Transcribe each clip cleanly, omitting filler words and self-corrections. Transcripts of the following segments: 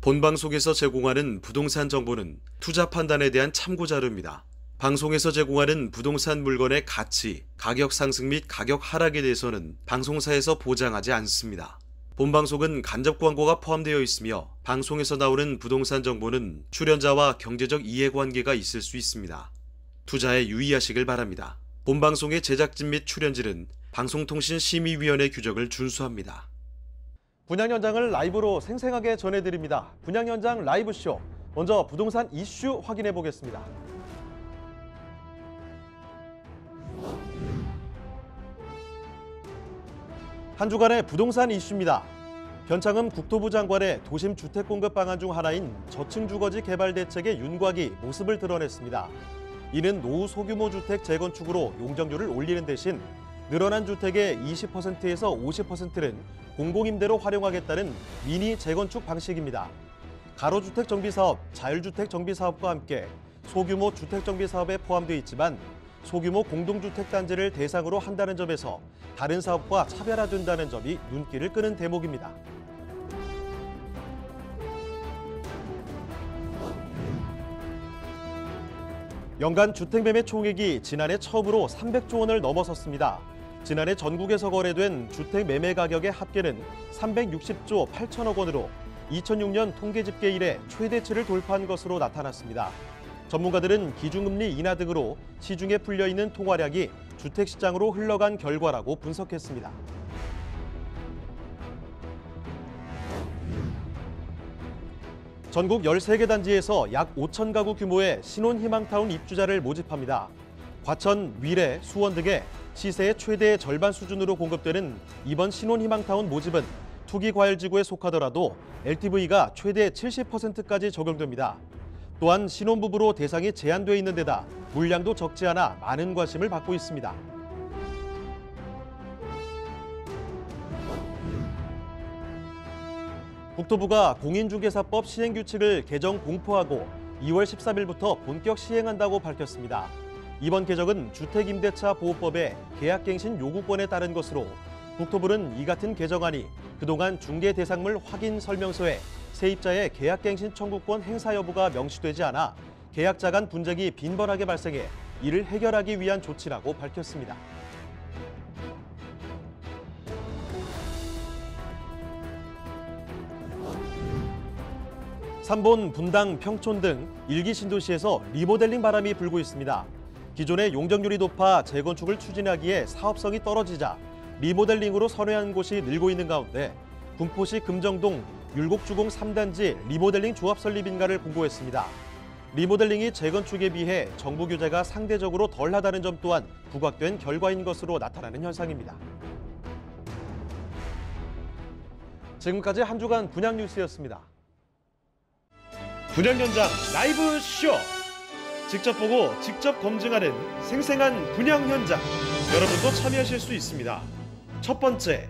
본방송에서 제공하는 부동산 정보는 투자 판단에 대한 참고 자료입니다. 방송에서 제공하는 부동산 물건의 가치, 가격 상승 및 가격 하락에 대해서는 방송사에서 보장하지 않습니다. 본방송은 간접 광고가 포함되어 있으며 방송에서 나오는 부동산 정보는 출연자와 경제적 이해관계가 있을 수 있습니다. 투자에 유의하시길 바랍니다. 본방송의 제작진 및 출연진은 방송통신심의위원회 규정을 준수합니다. 분양 현장을 라이브로 생생하게 전해드립니다. 분양 현장 라이브쇼. 먼저 부동산 이슈 확인해 보겠습니다. 한 주간의 부동산 이슈입니다. 변창흠 국토부 장관의 도심 주택 공급 방안 중 하나인 저층 주거지 개발 대책의 윤곽이 모습을 드러냈습니다. 이는 노후 소규모 주택 재건축으로 용적률을 올리는 대신 늘어난 주택의 20%에서 50%는 공공임대로 활용하겠다는 미니 재건축 방식입니다. 가로주택 정비사업, 자율주택 정비사업과 함께 소규모 주택 정비사업에 포함되어 있지만 소규모 공동주택 단지를 대상으로 한다는 점에서 다른 사업과 차별화된다는 점이 눈길을 끄는 대목입니다. 연간 주택매매 총액이 지난해 처음으로 300조 원을 넘어섰습니다. 지난해 전국에서 거래된 주택 매매 가격의 합계는 360조 8천억 원으로 2006년 통계 집계 이래 최대치를 돌파한 것으로 나타났습니다. 전문가들은 기준금리 인하 등으로 시중에 풀려있는 통화량이 주택시장으로 흘러간 결과라고 분석했습니다. 전국 13개 단지에서 약 5천 가구 규모의 신혼희망타운 입주자를 모집합니다. 과천, 위례, 수원 등의 시세의 최대 절반 수준으로 공급되는 이번 신혼희망타운 모집은 투기과열지구에 속하더라도 LTV가 최대 70%까지 적용됩니다. 또한 신혼부부로 대상이 제한돼 있는 데다 물량도 적지 않아 많은 관심을 받고 있습니다. 국토부가 공인중개사법 시행규칙을 개정 공포하고 2월 13일부터 본격 시행한다고 밝혔습니다. 이번 개정은 주택임대차 보호법의 계약갱신 요구권에 따른 것으로 국토부는 이 같은 개정안이 그동안 중개 대상물 확인 설명서에 세입자의 계약갱신 청구권 행사 여부가 명시되지 않아 계약자 간 분쟁이 빈번하게 발생해 이를 해결하기 위한 조치라고 밝혔습니다. 삼본, 분당, 평촌 등 일기 신도시에서 리모델링 바람이 불고 있습니다. 기존의 용적률이 높아 재건축을 추진하기에 사업성이 떨어지자 리모델링으로 선회하는 곳이 늘고 있는 가운데 군포시 금정동 율곡주공 3단지 리모델링 조합 설립 인가를 공고했습니다. 리모델링이 재건축에 비해 정부 규제가 상대적으로 덜하다는 점 또한 부각된 결과인 것으로 나타나는 현상입니다. 지금까지 한 주간 분양 뉴스였습니다. 분양 현장 라이브 쇼! 직접 보고 직접 검증하는 생생한 분양 현장, 여러분도 참여하실 수 있습니다. 첫 번째,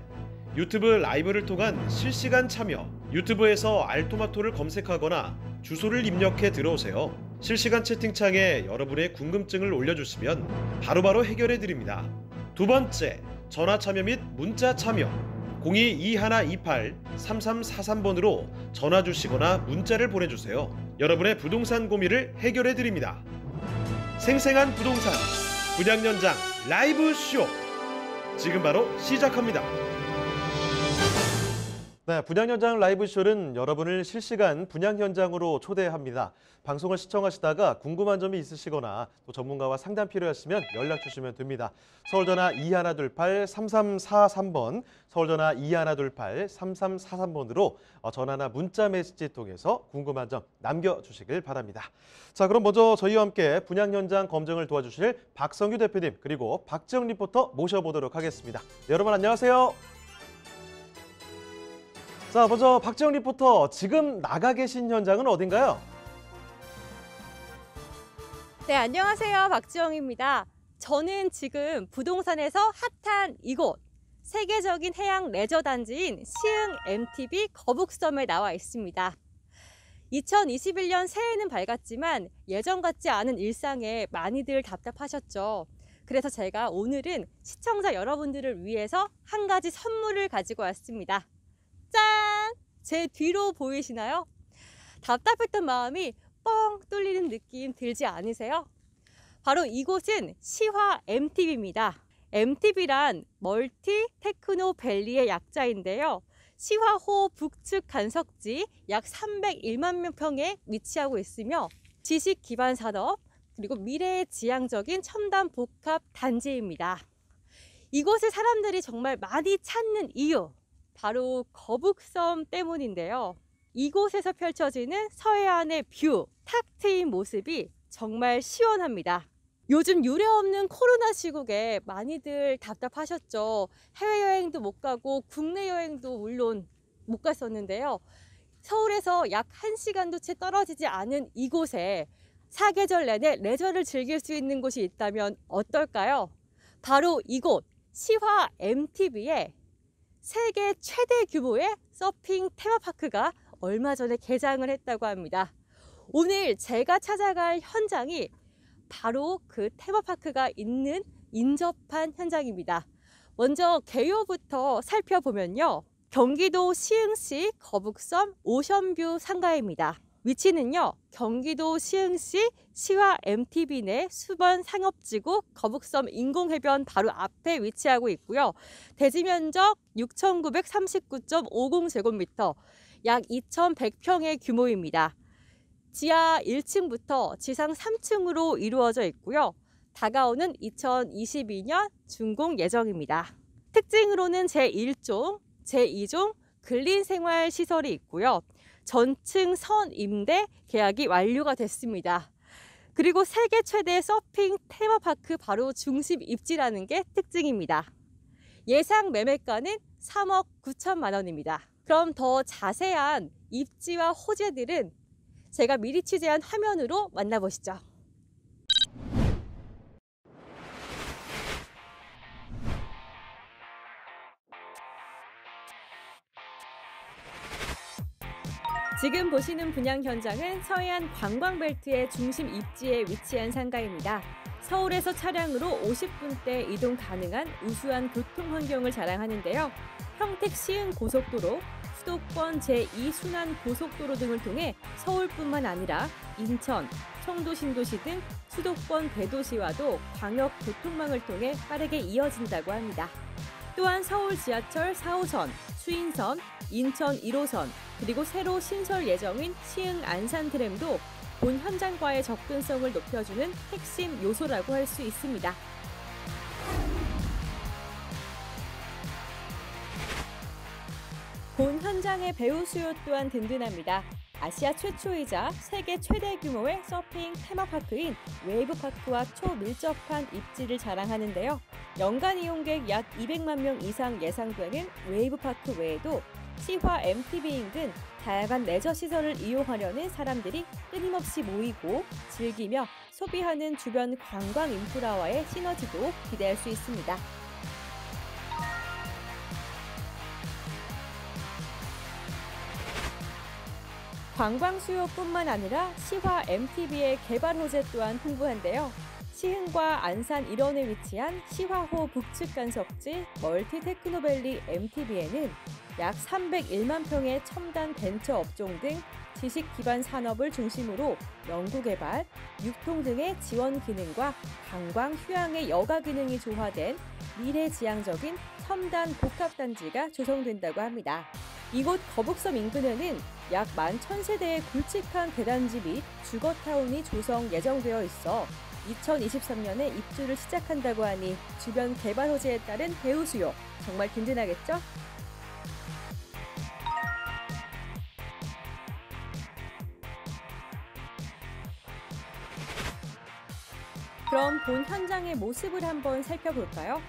유튜브 라이브를 통한 실시간 참여. 유튜브에서 알토마토를 검색하거나 주소를 입력해 들어오세요. 실시간 채팅창에 여러분의 궁금증을 올려주시면 바로바로 해결해 드립니다. 두 번째, 전화 참여 및 문자 참여. 02-2128-3343번으로 전화 주시거나 문자를 보내주세요. 여러분의 부동산 고민을 해결해 드립니다. 생생한 부동산 분양 현장 라이브 쇼, 지금 바로 시작합니다. 네, 분양 현장 라이브 쇼는 여러분을 실시간 분양 현장으로 초대합니다. 방송을 시청하시다가 궁금한 점이 있으시거나 또 전문가와 상담 필요하시면 연락 주시면 됩니다. 서울전화 2128-3343번, 서울전화 2128-3343번으로 전화나 문자 메시지 통해서 궁금한 점 남겨주시길 바랍니다. 자, 그럼 먼저 저희와 함께 분양 현장 검증을 도와주실 박성규 대표님 그리고 박지영 리포터 모셔보도록 하겠습니다. 네, 여러분 안녕하세요. 자, 먼저 박지영 리포터, 지금 나가 계신 현장은 어딘가요? 네, 안녕하세요. 박지영입니다. 저는 지금 부동산에서 핫한 이곳, 세계적인 해양 레저 단지인 시흥 MTB 거북섬에 나와 있습니다. 2021년 새해는 밝았지만 예전 같지 않은 일상에 많이들 답답하셨죠. 그래서 제가 오늘은 시청자 여러분들을 위해서 한 가지 선물을 가지고 왔습니다. 짠! 제 뒤로 보이시나요? 답답했던 마음이 뻥 뚫리는 느낌 들지 않으세요? 바로 이곳은 시화 MTB입니다. MTB란 멀티 테크노 밸리의 약자인데요. 시화호 북측 간석지 약 301만 평에 위치하고 있으며 지식 기반 산업 그리고 미래의 지향적인 첨단 복합 단지입니다. 이곳에 사람들이 정말 많이 찾는 이유, 바로 거북섬 때문인데요. 이곳에서 펼쳐지는 서해안의 뷰, 탁 트인 모습이 정말 시원합니다. 요즘 유례없는 코로나 시국에 많이들 답답하셨죠. 해외여행도 못 가고 국내 여행도 물론 못 갔었는데요. 서울에서 약 1시간도 채 떨어지지 않은 이곳에 사계절 내내 레저를 즐길 수 있는 곳이 있다면 어떨까요? 바로 이곳 시화 MTB에 세계 최대 규모의 서핑 테마파크가 얼마 전에 개장을 했다고 합니다. 오늘 제가 찾아갈 현장이 바로 그 테마파크가 있는 인접한 현장입니다. 먼저 개요부터 살펴보면요. 경기도 시흥시 거북섬 오션뷰 상가입니다. 위치는요. 경기도 시흥시 시화 MTB 내 수번 상업지구 거북섬 인공해변 바로 앞에 위치하고 있고요. 대지 면적 6,939.50제곱미터, 약 2,100평의 규모입니다. 지하 1층부터 지상 3층으로 이루어져 있고요. 다가오는 2022년 준공 예정입니다. 특징으로는 제1종, 제2종 근린생활시설이 있고요. 전층 선임대 계약이 완료가 됐습니다. 그리고 세계 최대 서핑 테마파크 바로 중심 입지라는 게 특징입니다. 예상 매매가는 3억 9천만 원입니다. 그럼 더 자세한 입지와 호재들은 제가 미리 취재한 화면으로 만나보시죠. 지금 보시는 분양 현장은 서해안 관광벨트의 중심 입지에 위치한 상가입니다. 서울에서 차량으로 50분대 이동 가능한 우수한 교통 환경을 자랑하는데요. 평택 시흥 고속도로, 수도권 제2순환 고속도로 등을 통해 서울뿐만 아니라 인천, 청도 신도시 등 수도권 대도시와도 광역 교통망을 통해 빠르게 이어진다고 합니다. 또한 서울 지하철 4호선, 수인선, 인천 1호선, 그리고 새로 신설 예정인 시흥 안산 트램도 본 현장과의 접근성을 높여주는 핵심 요소라고 할 수 있습니다. 본 현장의 배우 수요 또한 든든합니다. 아시아 최초이자 세계 최대 규모의 서핑 테마파크인 웨이브파크와 초밀접한 입지를 자랑하는데요. 연간 이용객 약 200만 명 이상 예상되는 웨이브파크 외에도 시화 MTB 인근 다양한 레저 시설을 이용하려는 사람들이 끊임없이 모이고 즐기며 소비하는 주변 관광 인프라와의 시너지도 기대할 수 있습니다. 관광 수요뿐만 아니라 시화 MTB의 개발 호재 또한 풍부한데요. 시흥과 안산 일원에 위치한 시화호 북측 간석지 멀티 테크노밸리 MTB에는 약 301만 평의 첨단 벤처 업종 등 지식 기반 산업을 중심으로 연구개발, 유통 등의 지원 기능과 관광 휴양의 여가 기능이 조화된 미래지향적인 첨단 복합단지가 조성된다고 합니다. 이곳 거북섬 인근에는 약 11,000세대의 굵직한 대단지 및 주거타운이 조성 예정되어 있어 2023년에 입주를 시작한다고 하니 주변 개발 호재에 따른 배우 수요 정말 든든하겠죠? 그럼 본 현장의 모습을 한번 살펴볼까요?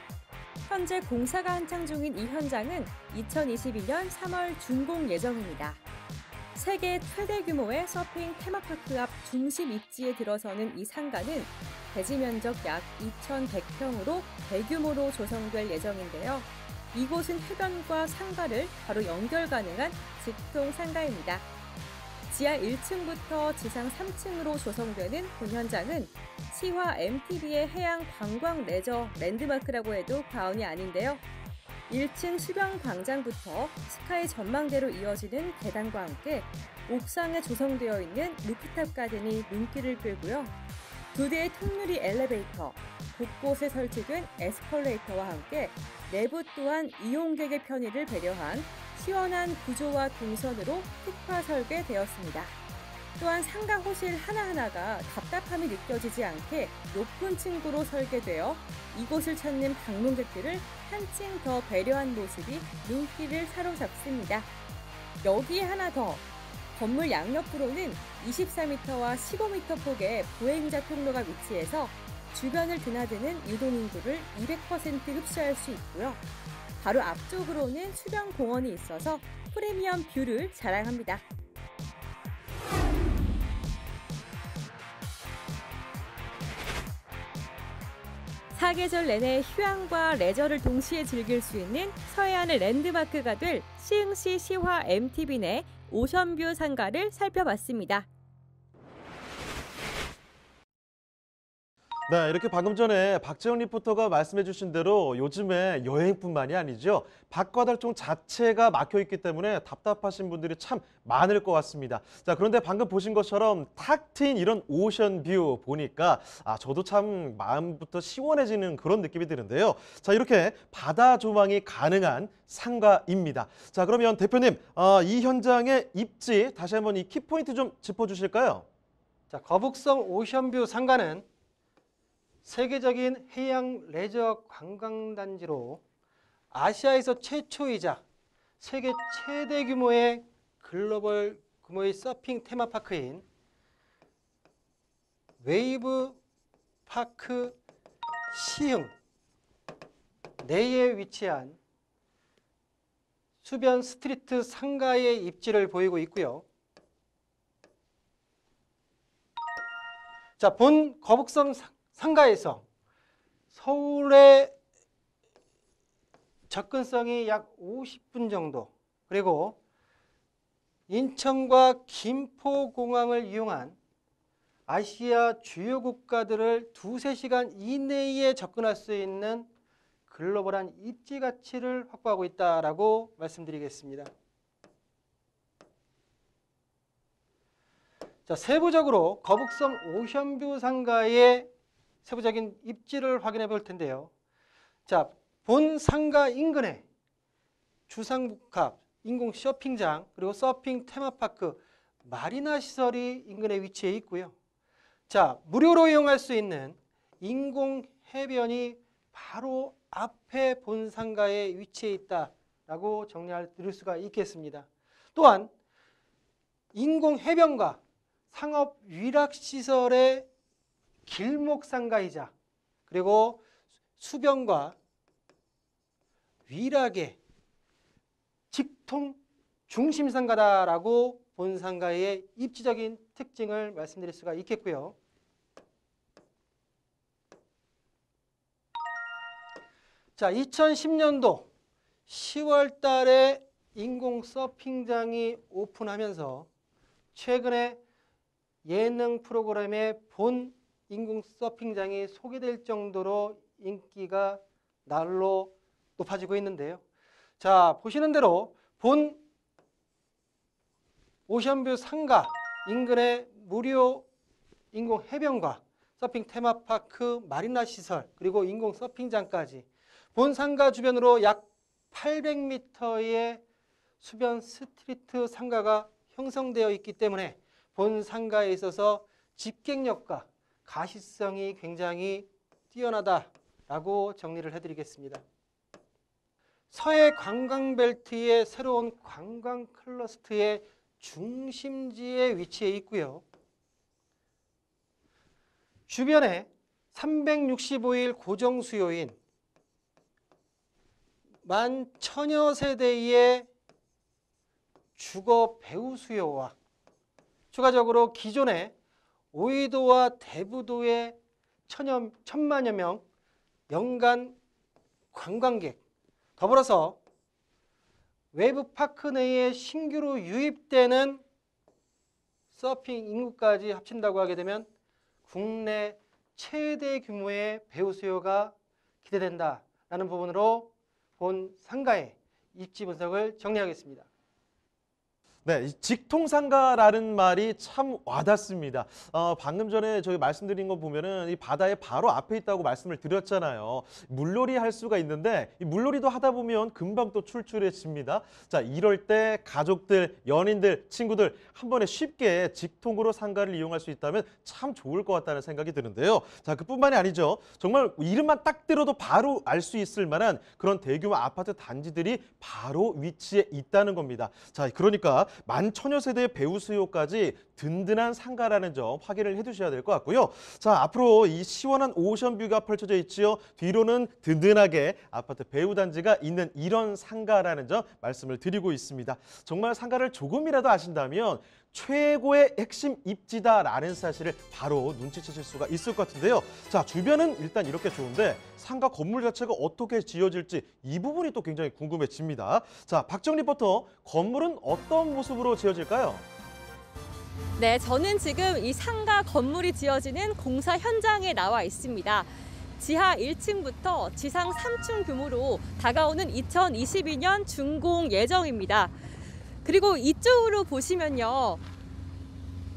현재 공사가 한창 중인 이 현장은 2022년 3월 준공 예정입니다. 세계 최대 규모의 서핑 테마파크 앞 중심 입지에 들어서는 이 상가는 대지 면적 약 2,100평으로 대규모로 조성될 예정인데요. 이곳은 해변과 상가를 바로 연결 가능한 직통 상가입니다. 지하 1층부터 지상 3층으로 조성되는 본 현장은 시화 MTB의 해양 관광 레저 랜드마크라고 해도 과언이 아닌데요. 1층 수변 광장부터 스카이 전망대로 이어지는 계단과 함께 옥상에 조성되어 있는 루프탑 가든이 눈길을 끌고요. 2대의 통유리 엘리베이터, 곳곳에 설치된 에스컬레이터와 함께 내부 또한 이용객의 편의를 배려한 시원한 구조와 동선으로 특화 설계되었습니다. 또한 상가 호실 하나하나가 답답함이 느껴지지 않게 높은 층고로 설계되어 이곳을 찾는 방문객들을 한층 더 배려한 모습이 눈길을 사로잡습니다. 여기에 하나 더, 건물 양옆으로는 24m와 15m 폭의 보행자 통로가 위치해서 주변을 드나드는 유동인구를 200% 흡수할 수 있고요. 바로 앞쪽으로는 수변 공원이 있어서 프리미엄 뷰를 자랑합니다. 사계절 내내 휴양과 레저를 동시에 즐길 수 있는 서해안의 랜드마크가 될 시흥시 시화 MTB 내 오션뷰 상가를 살펴봤습니다. 네, 이렇게 방금 전에 박재훈 리포터가 말씀해 주신 대로 요즘에 여행뿐만이 아니죠. 박과달총 자체가 막혀 있기 때문에 답답하신 분들이 참 많을 것 같습니다. 자, 그런데 방금 보신 것처럼 탁 트인 이런 오션뷰 보니까 저도 참 마음부터 시원해지는 그런 느낌이 드는데요. 자, 이렇게 바다 조망이 가능한 상가입니다. 자, 그러면 대표님, 이 현장의 입지 다시 한번 이 키포인트 좀 짚어주실까요? 자, 거북성 오션뷰 상가는 세계적인 해양 레저 관광단지로 아시아에서 최초이자 세계 최대 규모의 글로벌 규모의 서핑 테마파크인 웨이브 파크 시흥 내에 위치한 수변 스트리트 상가의 입지를 보이고 있고요. 자, 본 거북성 상가에서 서울의 접근성이 약 50분 정도, 그리고 인천과 김포공항을 이용한 아시아 주요 국가들을 2~3시간 이내에 접근할 수 있는 글로벌한 입지 가치를 확보하고 있다라고 말씀드리겠습니다. 자, 세부적으로 거북성 오션뷰 상가의 세부적인 입지를 확인해 볼 텐데요. 자, 본 상가 인근에 주상복합, 인공 쇼핑장, 그리고 서핑 테마파크, 마리나 시설이 인근에 위치해 있고요. 자, 무료로 이용할 수 있는 인공 해변이 바로 앞에 본 상가에 위치해 있다라고 정리할 수가 있겠습니다. 또한 인공 해변과 상업 위락 시설의 길목 상가이자 그리고 수변과 위락의 직통 중심 상가다라고 본 상가의 입지적인 특징을 말씀드릴 수가 있겠고요. 자, 2010년도 10월 달에 인공 서핑장이 오픈하면서 최근에 예능 프로그램에 본 인공 서핑장이 소개될 정도로 인기가 날로 높아지고 있는데요. 자, 보시는 대로 본 오션뷰 상가 인근의 무료 인공 해변과 서핑 테마파크, 마리나 시설, 그리고 인공 서핑장까지 본 상가 주변으로 약 800m의 수변 스트리트 상가가 형성되어 있기 때문에 본 상가에 있어서 집객력과 가시성이 굉장히 뛰어나다라고 정리를 해드리겠습니다. 서해 관광벨트의 새로운 관광 클러스터의 중심지에 위치해 있고요. 주변에 365일 고정 수요인 10,000여 세대의 주거 배우 수요와 추가적으로 기존의 오이도와 대부도의 1,000만여 명 연간 관광객, 더불어서 웨이브파크 내에 신규로 유입되는 서핑 인구까지 합친다고 하게 되면 국내 최대 규모의 배우 수요가 기대된다라는 부분으로 본 상가의 입지 분석을 정리하겠습니다. 네, 이 직통상가라는 말이 참 와닿습니다. 방금 전에 저희 말씀드린 거 보면은 이 바다의 바로 앞에 있다고 말씀을 드렸잖아요. 물놀이 할 수가 있는데 이 물놀이도 하다 보면 금방 또 출출해집니다. 자, 이럴 때 가족들, 연인들, 친구들 한 번에 쉽게 직통으로 상가를 이용할 수 있다면 참 좋을 것 같다는 생각이 드는데요. 자, 그뿐만이 아니죠. 정말 이름만 딱 들어도 바로 알 수 있을 만한 그런 대규모 아파트 단지들이 바로 위치에 있다는 겁니다. 자, 그러니까 만천여 세대의 배우 수요까지 든든한 상가라는 점 확인을 해두셔야 될 것 같고요. 자, 앞으로 이 시원한 오션뷰가 펼쳐져 있지요. 뒤로는 든든하게 아파트 배우 단지가 있는 이런 상가라는 점 말씀을 드리고 있습니다. 정말 상가를 조금이라도 아신다면 최고의 핵심 입지다라는 사실을 바로 눈치채실 수가 있을 것 같은데요. 자, 주변은 일단 이렇게 좋은데 상가 건물 자체가 어떻게 지어질지 이 부분이 또 굉장히 궁금해집니다. 자, 박정 리포터, 건물은 어떤 모습으로 지어질까요? 네, 저는 지금 이 상가 건물이 지어지는 공사 현장에 나와 있습니다. 지하 1층부터 지상 3층 규모로 다가오는 2022년 준공 예정입니다. 그리고 이쪽으로 보시면요,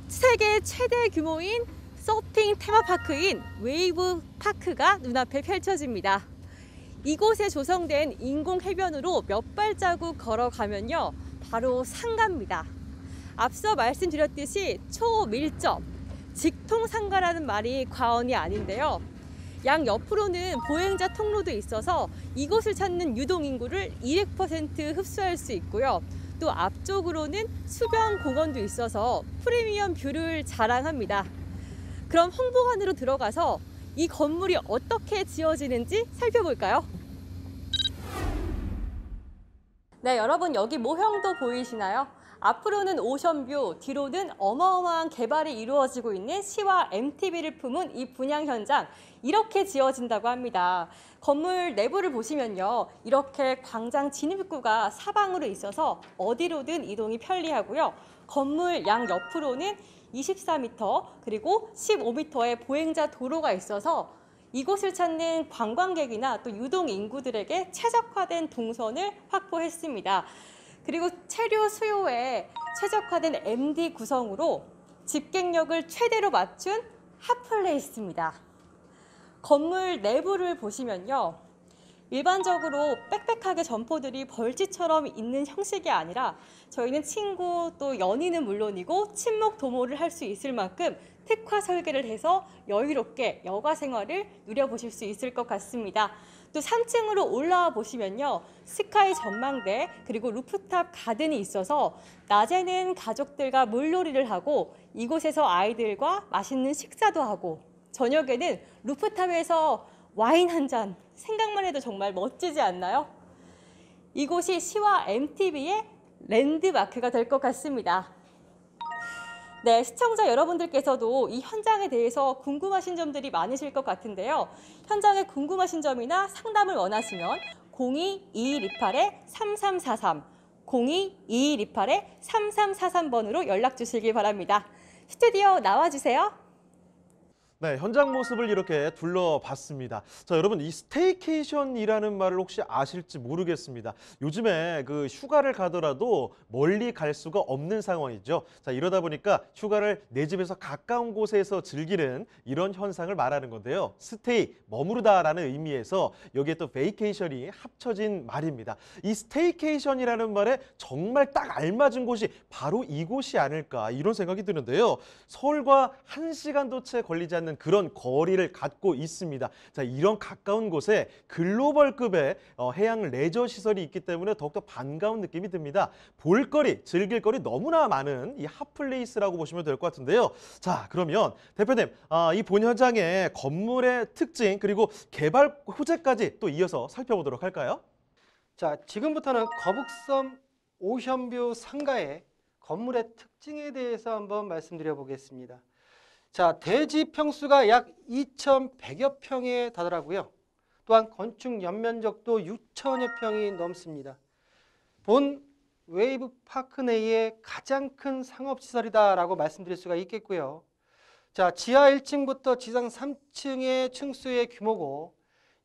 세계 최대 규모인 서핑 테마파크인 웨이브 파크가 눈앞에 펼쳐집니다. 이곳에 조성된 인공 해변으로 몇 발자국 걸어가면요, 바로 상가입니다. 앞서 말씀드렸듯이 초밀접, 직통상가라는 말이 과언이 아닌데요. 양 옆으로는 보행자 통로도 있어서 이곳을 찾는 유동인구를 200% 흡수할 수 있고요. 또 앞쪽으로는 수변 공원도 있어서 프리미엄 뷰를 자랑합니다. 그럼 홍보관으로 들어가서 이 건물이 어떻게 지어지는지 살펴볼까요? 네, 여러분 여기 모형도 보이시나요? 앞으로는 오션뷰, 뒤로는 어마어마한 개발이 이루어지고 있는 시와 MTB를 품은 이 분양 현장, 이렇게 지어진다고 합니다. 건물 내부를 보시면요, 이렇게 광장 진입구가 사방으로 있어서 어디로든 이동이 편리하고요. 건물 양 옆으로는 24m 그리고 15m의 보행자 도로가 있어서 이곳을 찾는 관광객이나 또 유동 인구들에게 최적화된 동선을 확보했습니다. 그리고 체류 수요에 최적화된 MD 구성으로 집객력을 최대로 맞춘 핫플레이스입니다. 건물 내부를 보시면요, 일반적으로 빽빽하게 점포들이 벌집처럼 있는 형식이 아니라 저희는 친구 또 연인은 물론이고 친목 도모를 할 수 있을 만큼 특화 설계를 해서 여유롭게 여가 생활을 누려보실 수 있을 것 같습니다. 또 3층으로 올라와 보시면요, 스카이 전망대 그리고 루프탑 가든이 있어서 낮에는 가족들과 물놀이를 하고 이곳에서 아이들과 맛있는 식사도 하고 저녁에는 루프탑에서 와인 한 잔, 생각만 해도 정말 멋지지 않나요? 이곳이 시와 MTB의 랜드마크가 될 것 같습니다. 네, 시청자 여러분들께서도 이 현장에 대해서 궁금하신 점들이 많으실 것 같은데요. 현장에 궁금하신 점이나 상담을 원하시면 02-2128-3343, 02-2128-3343번으로 연락 주시기 바랍니다. 스튜디오 나와주세요. 네, 현장 모습을 이렇게 둘러봤습니다. 자, 여러분 이 스테이케이션이라는 말을 혹시 아실지 모르겠습니다. 요즘에 그 휴가를 가더라도 멀리 갈 수가 없는 상황이죠. 자, 이러다 보니까 휴가를 내 집에서 가까운 곳에서 즐기는 이런 현상을 말하는 건데요. 스테이, 머무르다라는 의미에서 여기에 또 베이케이션이 합쳐진 말입니다. 이 스테이케이션이라는 말에 정말 딱 알맞은 곳이 바로 이곳이 아닐까 이런 생각이 드는데요. 서울과 1시간도 채 걸리지 않는 그런 거리를 갖고 있습니다. 자, 이런 가까운 곳에 글로벌급의 해양 레저 시설이 있기 때문에 더욱더 반가운 느낌이 듭니다. 볼거리, 즐길거리 너무나 많은 이 핫플레이스라고 보시면 될 것 같은데요. 자, 그러면 대표님, 이 본 현장의 건물의 특징 그리고 개발 호재까지 또 이어서 살펴보도록 할까요? 자, 지금부터는 거북섬 오션뷰 상가의 건물의 특징에 대해서 한번 말씀드려 보겠습니다. 자, 대지 평수가 약 2,100여 평에 다다르고요. 또한 건축 연면적도 6천여 평이 넘습니다. 본 웨이브 파크 내의 가장 큰 상업시설이다라고 말씀드릴 수가 있겠고요. 자, 지하 1층부터 지상 3층의 층수의 규모고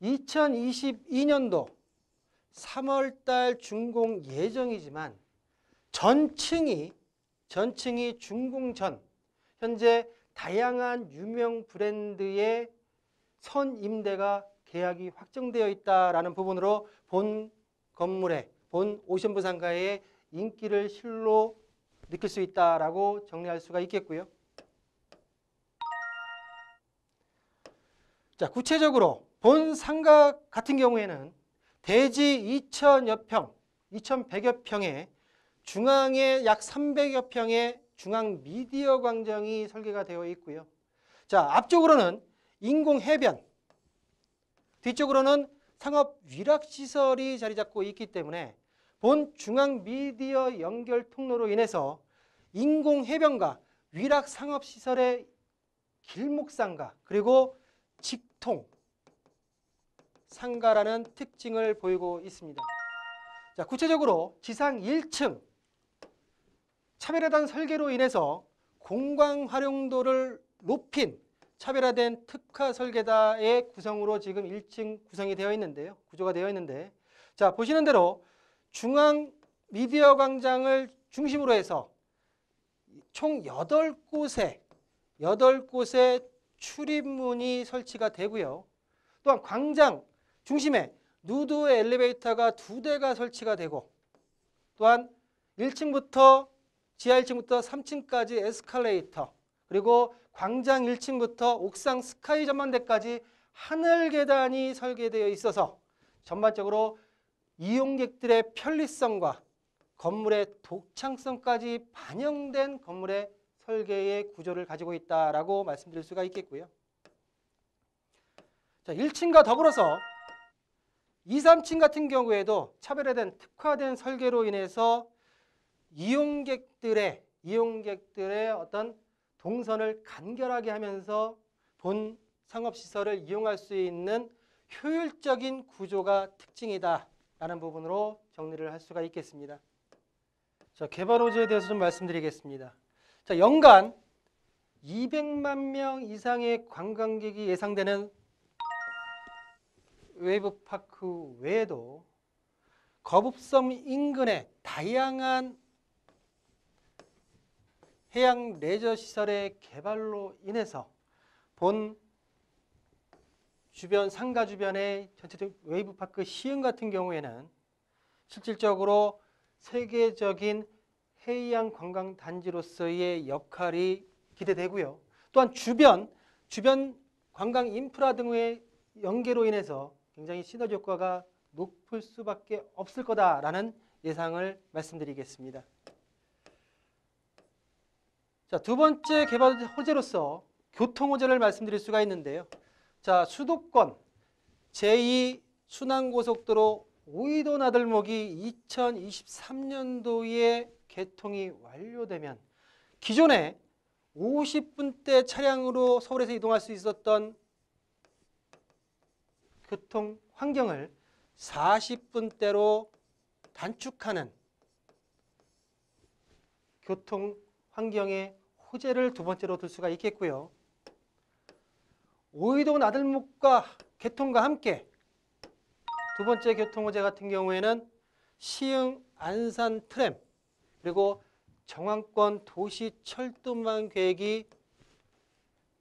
2022년도 3월 달 준공 예정이지만 전층이 준공 전 현재 다양한 유명 브랜드의 선임대가 계약이 확정되어 있다라는 부분으로 본 건물의 본 오션뷰 상가의 인기를 실로 느낄 수 있다라고 정리할 수가 있겠고요. 자, 구체적으로 본 상가 같은 경우에는 대지 2,000여 평, 2,100여 평에 중앙에 약 300여 평의 중앙 미디어 광장이 설계가 되어 있고요. 자, 앞쪽으로는 인공 해변, 뒤쪽으로는 상업 위락 시설이 자리 잡고 있기 때문에 본 중앙 미디어 연결 통로로 인해서 인공 해변과 위락 상업 시설의 길목상가 그리고 직통 상가라는 특징을 보이고 있습니다. 자, 구체적으로 지상 1층 차별화된 설계로 인해서 공간 활용도를 높인 차별화된 특화 설계다의 구성으로 지금 1층 구성이 되어 있는데요. 구조가 되어 있는데, 자, 보시는 대로 중앙 미디어 광장을 중심으로 해서 총 8곳의 출입문이 설치가 되고요. 또한 광장 중심에 누드 엘리베이터가 2대가 설치가 되고, 또한 1층부터 지하 1층부터 3층까지 에스컬레이터, 그리고 광장 1층부터 옥상 스카이 전망대까지 하늘 계단이 설계되어 있어서 전반적으로 이용객들의 편리성과 건물의 독창성까지 반영된 건물의 설계의 구조를 가지고 있다라고 말씀드릴 수가 있겠고요. 자, 1층과 더불어서 2, 3층 같은 경우에도 차별화된 특화된 설계로 인해서 이용객들의 어떤 동선을 간결하게 하면서 본 상업시설을 이용할 수 있는 효율적인 구조가 특징이다라는 부분으로 정리를 할 수가 있겠습니다. 자, 개발 호재에 대해서 좀 말씀드리겠습니다. 자, 연간 200만 명 이상의 관광객이 예상되는 웨이브파크 외에도 거북섬 인근의 다양한 해양 레저 시설의 개발로 인해서 본 주변 상가 주변의 전체적 웨이브파크 시흥 같은 경우에는 실질적으로 세계적인 해양 관광 단지로서의 역할이 기대되고요. 또한 주변 관광 인프라 등의 연계로 인해서 굉장히 시너지 효과가 높을 수밖에 없을 거다라는 예상을 말씀드리겠습니다. 자, 두 번째 개발 호재로서 교통 호재를 말씀드릴 수가 있는데요. 자, 수도권 제2 순환고속도로 오이도 나들목이 2023년도에 개통이 완료되면 기존에 50분대 차량으로 서울에서 이동할 수 있었던 교통 환경을 40분대로 단축하는 교통 환경의 호재를 두 번째로 들 수가 있겠고요. 오이도 나들목과 개통과 함께 두 번째 교통 호재 같은 경우에는 시흥 안산 트램 그리고 정왕권 도시 철도망 계획이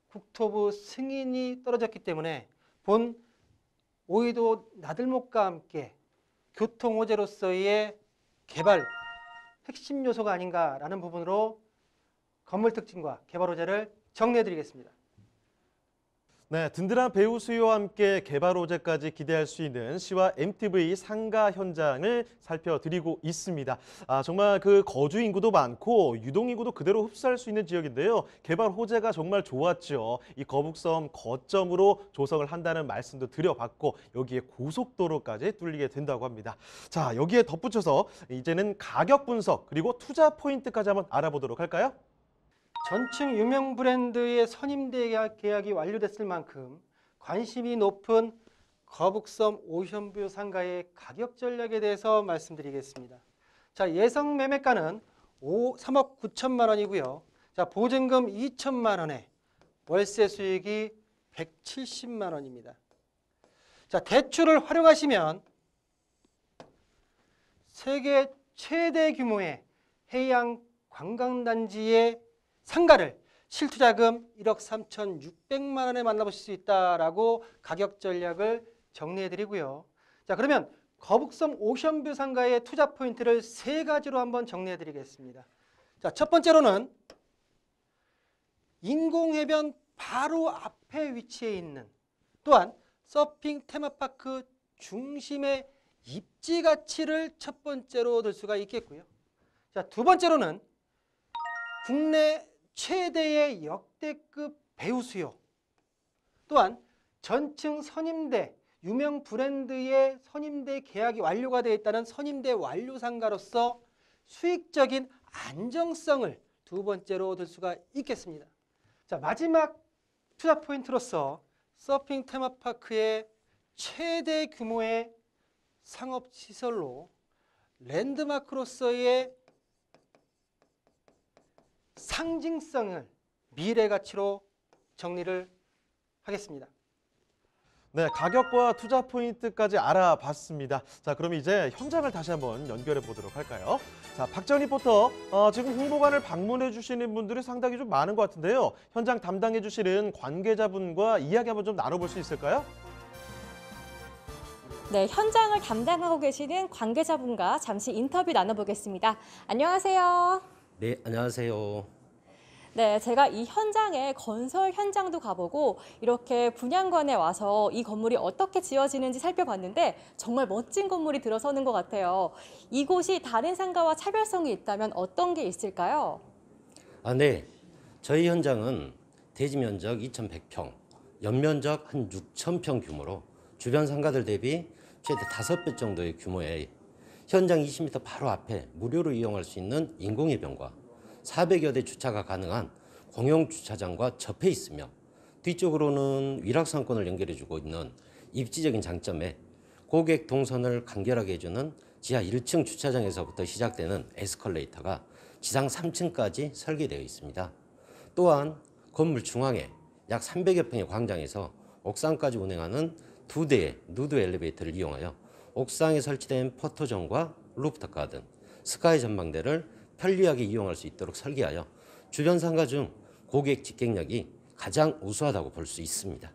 국토부 승인이 떨어졌기 때문에 본 오이도 나들목과 함께 교통 호재로서의 개발 핵심 요소가 아닌가라는 부분으로 건물 특징과 개발 호재를 정리해 드리겠습니다. 네, 든든한 배우 수요와 함께 개발 호재까지 기대할 수 있는 시와 MTV 상가 현장을 살펴드리고 있습니다. 정말 그 거주 인구도 많고 유동 인구도 그대로 흡수할 수 있는 지역인데요. 개발 호재가 정말 좋았죠. 이 거북섬 거점으로 조성을 한다는 말씀도 드려봤고 여기에 고속도로까지 뚫리게 된다고 합니다. 자, 여기에 덧붙여서 이제는 가격 분석 그리고 투자 포인트까지 한번 알아보도록 할까요? 전층 유명 브랜드의 선임대 계약이 완료됐을 만큼 관심이 높은 거북섬 오션뷰 상가의 가격 전략에 대해서 말씀드리겠습니다. 자, 예상 매매가는 3억 9천만 원이고요. 자, 보증금 2천만 원에 월세 수익이 170만 원입니다. 자, 대출을 활용하시면 세계 최대 규모의 해양 관광단지의 상가를 실투자금 1억 3,600만 원에 만나보실 수 있다라고 가격 전략을 정리해드리고요. 자, 그러면 거북섬 오션뷰 상가의 투자 포인트를 3가지로 한번 정리해드리겠습니다. 자, 첫 번째로는 인공해변 바로 앞에 위치해 있는, 또한 서핑 테마파크 중심의 입지 가치를 첫 번째로 들 수가 있겠고요. 자, 두 번째로는 국내 최대의 역대급 배우 수요, 또한 전층 선임대, 유명 브랜드의 선임대 계약이 완료가 되어 있다는 선임대 완료 상가로서 수익적인 안정성을 두 번째로 들 수가 있겠습니다. 자, 마지막 투자 포인트로서 서핑 테마파크의 최대 규모의 상업시설로 랜드마크로서의 상징성을 미래 가치로 정리를 하겠습니다. 네, 가격과 투자 포인트까지 알아봤습니다. 자, 그럼 이제 현장을 다시 한번 연결해 보도록 할까요? 자, 박정 리포터, 지금 홍보관을 방문해 주시는 분들이 상당히 좀 많은 것 같은데요. 현장 담당해 주시는 관계자분과 이야기 한번 좀 나눠볼 수 있을까요? 네, 현장을 담당하고 계시는 관계자분과 잠시 인터뷰 나눠보겠습니다. 안녕하세요. 네, 안녕하세요. 네, 제가 이 현장에 건설 현장도 가보고 이렇게 분양관에 와서 이 건물이 어떻게 지어지는지 살펴봤는데 정말 멋진 건물이 들어서는 것 같아요. 이곳이 다른 상가와 차별성이 있다면 어떤 게 있을까요? 네. 저희 현장은 대지 면적 2,100평, 연면적 한 6,000평 규모로 주변 상가들 대비 최대 5배 정도의 규모의 현장 20m 바로 앞에 무료로 이용할 수 있는 인공해변과 400여 대 주차가 가능한 공용 주차장과 접해 있으며 뒤쪽으로는 위락상권을 연결해주고 있는 입지적인 장점에 고객 동선을 간결하게 해주는 지하 1층 주차장에서부터 시작되는 에스컬레이터가 지상 3층까지 설계되어 있습니다. 또한 건물 중앙에 약 300여 평의 광장에서 옥상까지 운행하는 2대의 누드 엘리베이터를 이용하여 옥상에 설치된 포토존과 루프탑 가든, 스카이 전망대를 편리하게 이용할 수 있도록 설계하여 주변 상가 중 고객 집객력이 가장 우수하다고 볼 수 있습니다.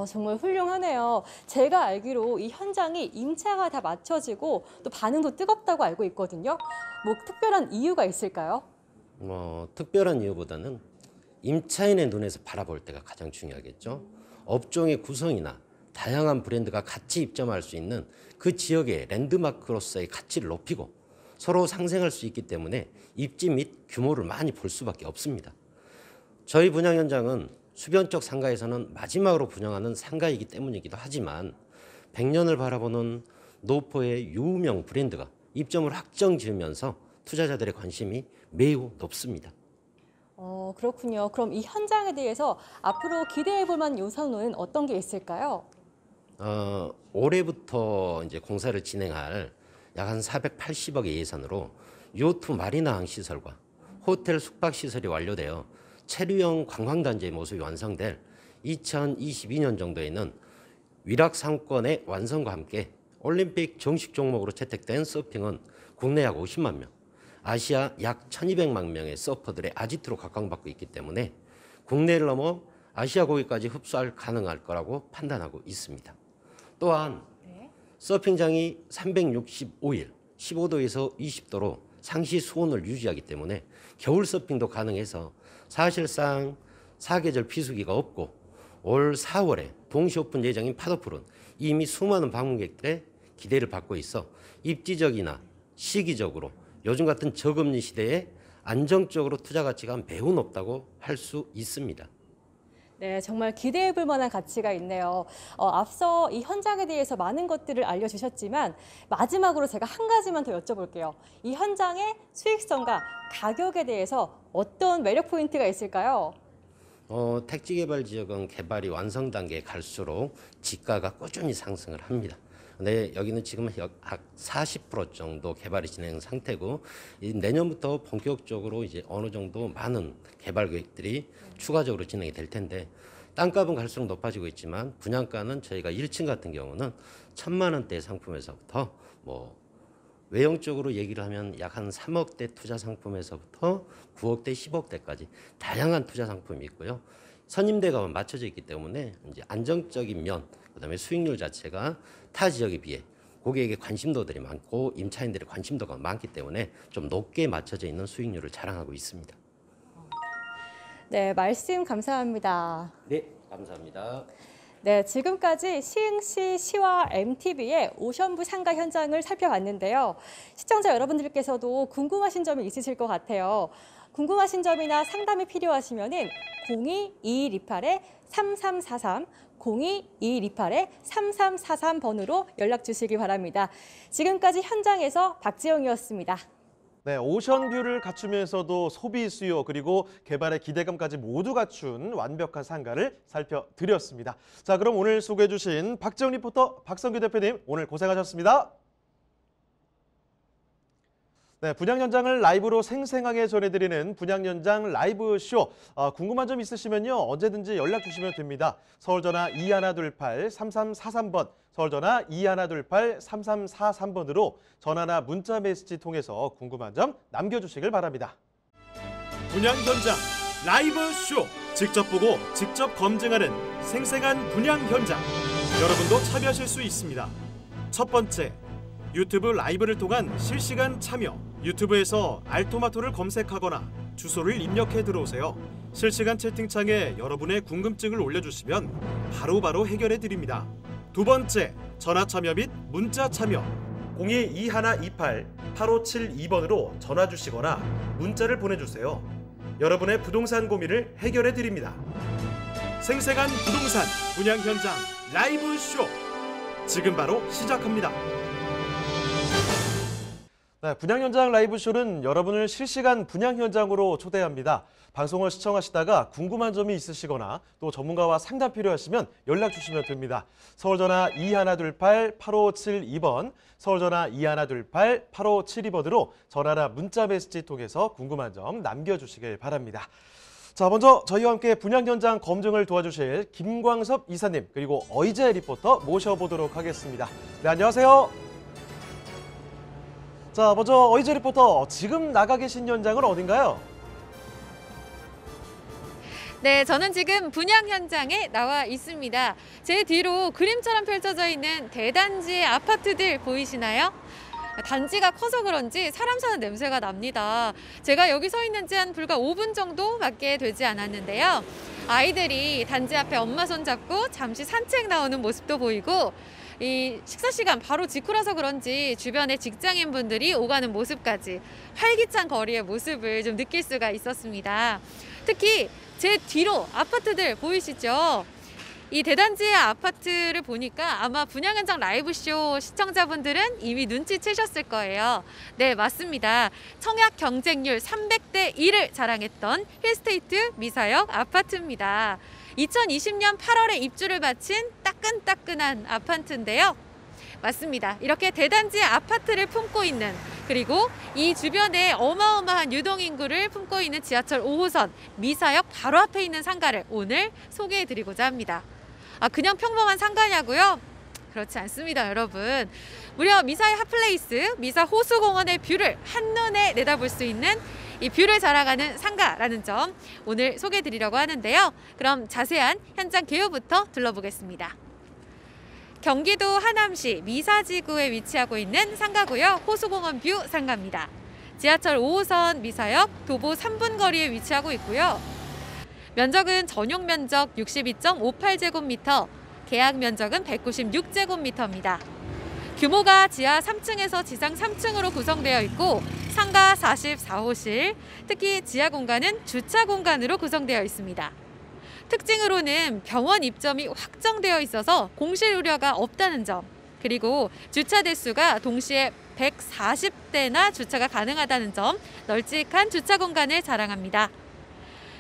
정말 훌륭하네요. 제가 알기로 이 현장이 임차가 다 맞춰지고 또 반응도 뜨겁다고 알고 있거든요. 뭐 특별한 이유가 있을까요? 특별한 이유보다는 임차인의 눈에서 바라볼 때가 가장 중요하겠죠. 업종의 구성이나 다양한 브랜드가 같이 입점할 수 있는 그 지역의 랜드마크로서의 가치를 높이고 서로 상생할 수 있기 때문에 입지 및 규모를 많이 볼 수밖에 없습니다. 저희 분양 현장은 수변 쪽 상가에서는 마지막으로 분양하는 상가이기 때문이기도 하지만 100년을 바라보는 노포의 유명 브랜드가 입점을 확정 지으면서 투자자들의 관심이 매우 높습니다. 그렇군요. 그럼 이 현장에 대해서 앞으로 기대해 볼 만한 요소는 어떤 게 있을까요? 올해부터 이제 공사를 진행할 약 한 480억의 예산으로 요트 마리나항 시설과 호텔 숙박 시설이 완료되어 체류형 관광단지의 모습이 완성될 2022년 정도에는 위락 상권의 완성과 함께 올림픽 정식 종목으로 채택된 서핑은 국내 약 50만 명, 아시아 약 1200만 명의 서퍼들의 아지트로 각광받고 있기 때문에 국내를 넘어 아시아 고객까지 흡수할 가능할 거라고 판단하고 있습니다. 또한 서핑장이 365일 15도에서 20도로 상시 수온을 유지하기 때문에 겨울 서핑도 가능해서 사실상 사계절 비수기가 없고 올 4월에 동시 오픈 예정인 파도풀은 이미 수많은 방문객들의 기대를 받고 있어 입지적이나 시기적으로 요즘 같은 저금리 시대에 안정적으로 투자 가치가 매우 높다고 할 수 있습니다. 네, 정말 기대해 볼 만한 가치가 있네요. 앞서 이 현장에 대해서 많은 것들을 알려주셨지만 마지막으로 제가 한 가지만 더 여쭤볼게요. 이 현장의 수익성과 가격에 대해서 어떤 매력 포인트가 있을까요? 택지 개발 지역은 개발이 완성 단계에 갈수록 지가가 꾸준히 상승을 합니다. 네, 여기는 지금 약 40% 정도 개발이 진행 상태고 내년부터 본격적으로 이제 어느 정도 많은 개발 계획들이 추가적으로 진행이 될 텐데 땅값은 갈수록 높아지고 있지만 분양가는 저희가 1층 같은 경우는 1,000만 원대 상품에서부터 외형적으로 얘기를 하면 약 한 3억대 투자 상품에서부터 9억대, 10억대까지 다양한 투자 상품이 있고요. 선임대가 맞춰져 있기 때문에 이제 안정적인 면, 그다음에 수익률 자체가 타 지역에 비해 고객에게 관심도들이 많고 임차인들의 관심도가 많기 때문에 좀 높게 맞춰져 있는 수익률을 자랑하고 있습니다. 네, 말씀 감사합니다. 네, 감사합니다. 네, 지금까지 시흥시 시와 MTB의 오션뷰 상가 현장을 살펴봤는데요. 시청자 여러분들께서도 궁금하신 점이 있으실 것 같아요. 궁금하신 점이나 상담이 필요하시면은 02-2128-3343, 02-2128-3343번으로 연락 주시기 바랍니다. 지금까지 현장에서 박지영이었습니다. 네, 오션뷰를 갖추면서도 소비 수요 그리고 개발의 기대감까지 모두 갖춘 완벽한 상가를 살펴드렸습니다. 자, 그럼 오늘 소개해 주신 박지영 리포터, 박성규 대표님 오늘 고생하셨습니다. 네, 분양 현장을 라이브로 생생하게 전해드리는 분양 현장 라이브 쇼. 궁금한 점 있으시면요 언제든지 연락 주시면 됩니다. 서울 전화 2128-3343번, 서울 전화 2128-3343번으로 전화나 문자 메시지 통해서 궁금한 점 남겨주시길 바랍니다. 분양 현장 라이브 쇼. 직접 보고 직접 검증하는 생생한 분양 현장. 여러분도 참여하실 수 있습니다. 첫 번째, 유튜브 라이브를 통한 실시간 참여. 유튜브에서 알토마토를 검색하거나 주소를 입력해 들어오세요. 실시간 채팅창에 여러분의 궁금증을 올려주시면 바로바로 해결해 드립니다. 두 번째, 전화 참여 및 문자 참여. 02-2128-8572번으로 전화 주시거나 문자를 보내주세요. 여러분의 부동산 고민을 해결해 드립니다. 생생한 부동산 분양 현장 라이브 쇼. 지금 바로 시작합니다. 네, 분양 현장 라이브 쇼는 여러분을 실시간 분양 현장으로 초대합니다. 방송을 시청하시다가 궁금한 점이 있으시거나 또 전문가와 상담 필요하시면 연락 주시면 됩니다. 서울 전화 2128-8572번, 서울 전화 2128-8572번으로 전화나 문자 메시지 통해서 궁금한 점 남겨주시길 바랍니다. 자, 먼저 저희와 함께 분양 현장 검증을 도와주실 김광섭 이사님 그리고 어이재 리포터 모셔보도록 하겠습니다. 네, 안녕하세요. 자, 먼저 어이재 리포터, 지금 나가 계신 현장은 어딘가요? 네, 저는 지금 분양 현장에 나와 있습니다. 제 뒤로 그림처럼 펼쳐져 있는 대단지의 아파트들 보이시나요? 단지가 커서 그런지 사람 사는 냄새가 납니다. 제가 여기 서 있는 지 한 불과 5분 정도밖에 되지 않았는데요. 아이들이 단지 앞에 엄마 손 잡고 잠시 산책 나오는 모습도 보이고, 이 식사 시간 바로 직후라서 그런지 주변에 직장인분들이 오가는 모습까지 활기찬 거리의 모습을 좀 느낄 수가 있었습니다. 특히 제 뒤로 아파트들 보이시죠? 이 대단지의 아파트를 보니까 아마 분양 현장 라이브쇼 시청자분들은 이미 눈치채셨을 거예요. 네, 맞습니다. 청약 경쟁률 300대 1을 자랑했던 힐스테이트 미사역 아파트입니다. 2020년 8월에 입주를 마친 따끈따끈한 아파트인데요. 맞습니다. 이렇게 대단지의 아파트를 품고 있는, 그리고 이 주변에 어마어마한 유동인구를 품고 있는 지하철 5호선 미사역 바로 앞에 있는 상가를 오늘 소개해드리고자 합니다. 그냥 평범한 상가냐고요? 그렇지 않습니다, 여러분. 무려 미사의 핫플레이스, 미사 호수공원의 뷰를 한눈에 내다볼 수 있는 이 뷰를 자랑하는 상가라는 점 오늘 소개해드리려고 하는데요. 그럼 자세한 현장 개요부터 둘러보겠습니다. 경기도 하남시 미사지구에 위치하고 있는 상가고요. 호수공원 뷰 상가입니다. 지하철 5호선 미사역 도보 3분 거리에 위치하고 있고요. 면적은 전용 면적 62.58제곱미터, 계약 면적은 196제곱미터입니다. 규모가 지하 3층에서 지상 3층으로 구성되어 있고 상가 44호실, 특히 지하 공간은 주차 공간으로 구성되어 있습니다. 특징으로는 병원 입점이 확정되어 있어서 공실 우려가 없다는 점, 그리고 주차 대수가 동시에 140대나 주차가 가능하다는 점, 널찍한 주차 공간을 자랑합니다.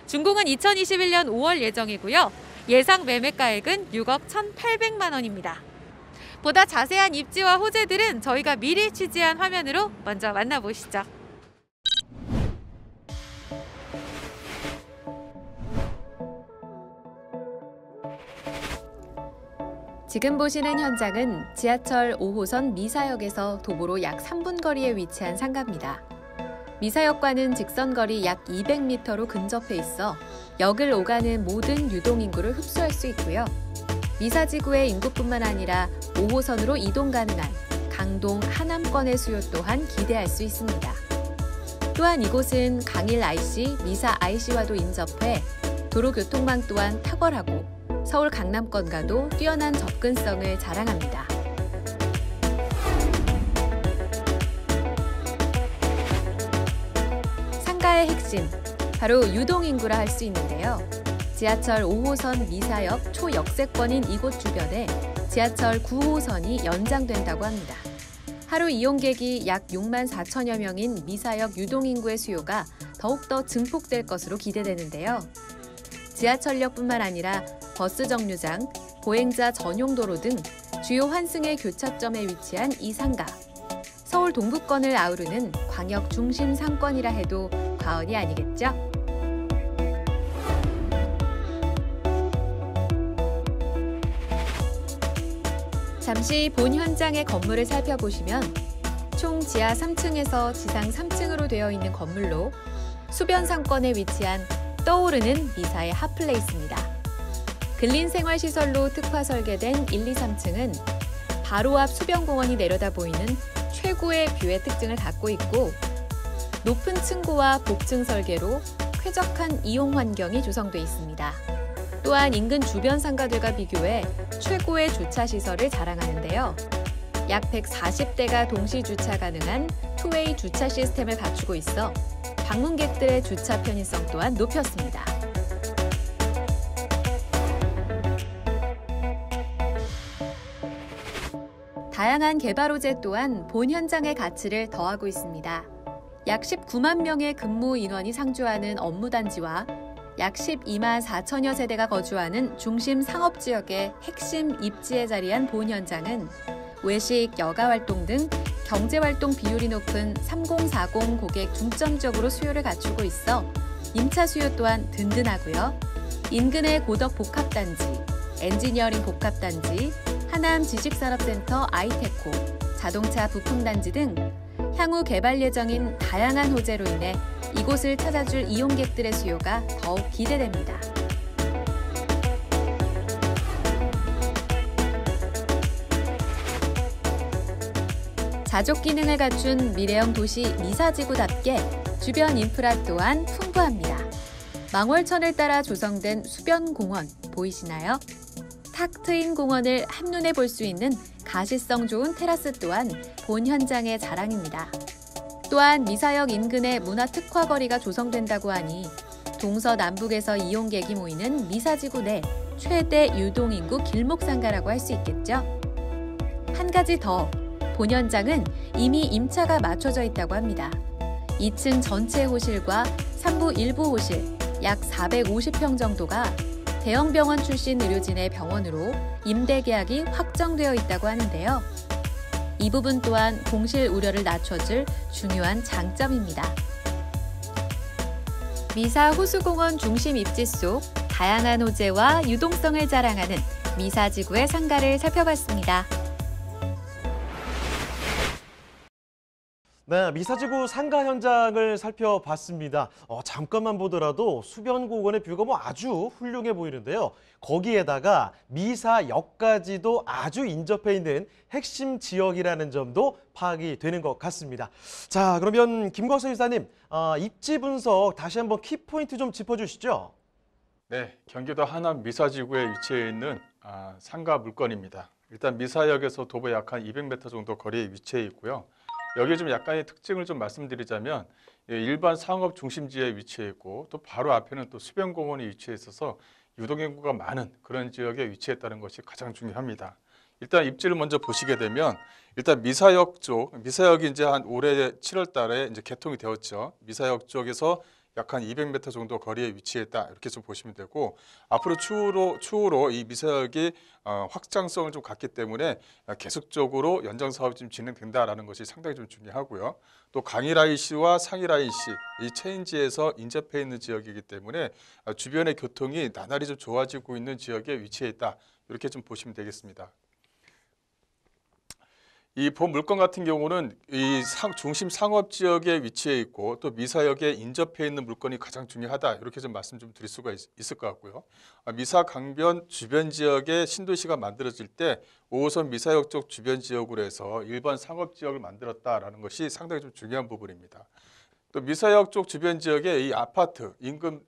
준공은 2021년 5월 예정이고요. 예상 매매가액은 6억 1,800만 원입니다. 보다 자세한 입지와 호재들은 저희가 미리 취재한 화면으로 먼저 만나보시죠. 지금 보시는 현장은 지하철 5호선 미사역에서 도보로 약 3분 거리에 위치한 상가입니다. 미사역과는 직선거리 약 200m로 근접해 있어 역을 오가는 모든 유동인구를 흡수할 수 있고요. 미사지구의 인구뿐만 아니라 5호선으로 이동 가능한 강동 하남권의 수요 또한 기대할 수 있습니다. 또한 이곳은 강일 IC, 미사 IC와도 인접해 도로교통망 또한 탁월하고 서울 강남권과도 뛰어난 접근성을 자랑합니다. 상가의 핵심, 바로 유동인구라 할 수 있는데요. 지하철 5호선 미사역 초역세권인 이곳 주변에 지하철 9호선이 연장된다고 합니다. 하루 이용객이 약 6만 4천여 명인 미사역 유동인구의 수요가 더욱더 증폭될 것으로 기대되는데요. 지하철역뿐만 아니라 버스 정류장, 보행자 전용 도로 등 주요 환승의 교차점에 위치한 이 상가. 서울 동부권을 아우르는 광역 중심 상권이라 해도 과언이 아니겠죠? 잠시 본 현장의 건물을 살펴보시면 총 지하 3층에서 지상 3층으로 되어 있는 건물로 수변 상권에 위치한 떠오르는 미사의 핫플레이스입니다. 근린생활시설로 특화 설계된 1, 2, 3층은 바로 앞 수변공원이 내려다 보이는 최고의 뷰의 특징을 갖고 있고 높은 층고와 복층 설계로 쾌적한 이용 환경이 조성돼 있습니다. 또한 인근 주변 상가들과 비교해 최고의 주차 시설을 자랑하는데요. 약 140대가 동시 주차 가능한 투웨이 주차 시스템을 갖추고 있어 방문객들의 주차 편의성 또한 높였습니다. 다양한 개발 호재 또한 본 현장의 가치를 더하고 있습니다. 약 19만 명의 근무 인원이 상주하는 업무단지와 약 12만 4천여 세대가 거주하는 중심 상업지역의 핵심 입지에 자리한 본 현장은 외식, 여가활동 등 경제활동 비율이 높은 3040 고객 중점적으로 수요를 갖추고 있어 임차 수요 또한 든든하고요. 인근의 고덕 복합단지, 엔지니어링 복합단지, 하남 지식산업센터 아이테코, 자동차 부품단지 등 향후 개발 예정인 다양한 호재로 인해 이곳을 찾아줄 이용객들의 수요가 더욱 기대됩니다. 자족 기능을 갖춘 미래형 도시 미사지구답게 주변 인프라 또한 풍부합니다. 망월천을 따라 조성된 수변공원 보이시나요? 탁 트인 공원을 한눈에 볼 수 있는 가시성 좋은 테라스 또한 본 현장의 자랑입니다. 또한 미사역 인근에 문화특화 거리가 조성된다고 하니 동서남북에서 이용객이 모이는 미사지구 내 최대 유동인구 길목상가라고 할 수 있겠죠. 한 가지 더, 본 현장은 이미 임차가 맞춰져 있다고 합니다. 2층 전체 호실과 3부 일부 호실 약 450평 정도가 대형 병원 출신 의료진의 병원으로 임대 계약이 확정되어 있다고 하는데요. 이 부분 또한 공실 우려를 낮춰줄 중요한 장점입니다. 미사 호수공원 중심 입지 속 다양한 호재와 유동성을 자랑하는 미사지구의 상가를 살펴봤습니다. 네, 미사지구 상가 현장을 살펴봤습니다. 잠깐만 보더라도 수변공원의 뷰가 아주 훌륭해 보이는데요. 거기에다가 미사역까지도 아주 인접해 있는 핵심 지역이라는 점도 파악이 되는 것 같습니다. 자, 그러면 김광석 이사님, 입지 분석 다시 한번 키포인트 좀 짚어주시죠. 네, 경기도 하남 미사지구에 위치해 있는 상가 물건입니다. 일단 미사역에서 도보 약 한 200m 정도 거리에 위치해 있고요. 여기 좀 약간의 특징을 좀 말씀드리자면 일반 상업 중심지에 위치해 있고 또 바로 앞에는 또 수변공원이 위치해 있어서 유동인구가 많은 그런 지역에 위치했다는 것이 가장 중요합니다. 일단 입지를 먼저 보시게 되면 일단 미사역 쪽, 미사역이 이제 한 올해 7월 달에 이제 개통이 되었죠. 미사역 쪽에서 약 한 200m 정도 거리에 위치했다 이렇게 좀 보시면 되고 앞으로 추후로 이 미사역이 확장성을 좀 갖기 때문에 계속적으로 연장 사업이 좀 진행된다라는 것이 상당히 좀 중요하고요. 또 강일 IC와 상일 IC 이 체인지에서 인접해 있는 지역이기 때문에 주변의 교통이 나날이 좀 좋아지고 있는 지역에 위치해 있다 이렇게 좀 보시면 되겠습니다. 이 본 물건 같은 경우는 이 중심 상업 지역에 위치해 있고 또 미사역에 인접해 있는 물건이 가장 중요하다. 이렇게 좀 말씀 좀 드릴 수가 있을 것 같고요. 미사 강변 주변 지역에 신도시가 만들어질 때 5호선 미사역 쪽 주변 지역으로 해서 일반 상업 지역을 만들었다라는 것이 상당히 좀 중요한 부분입니다. 또 미사역 쪽 주변 지역에 이 아파트 인근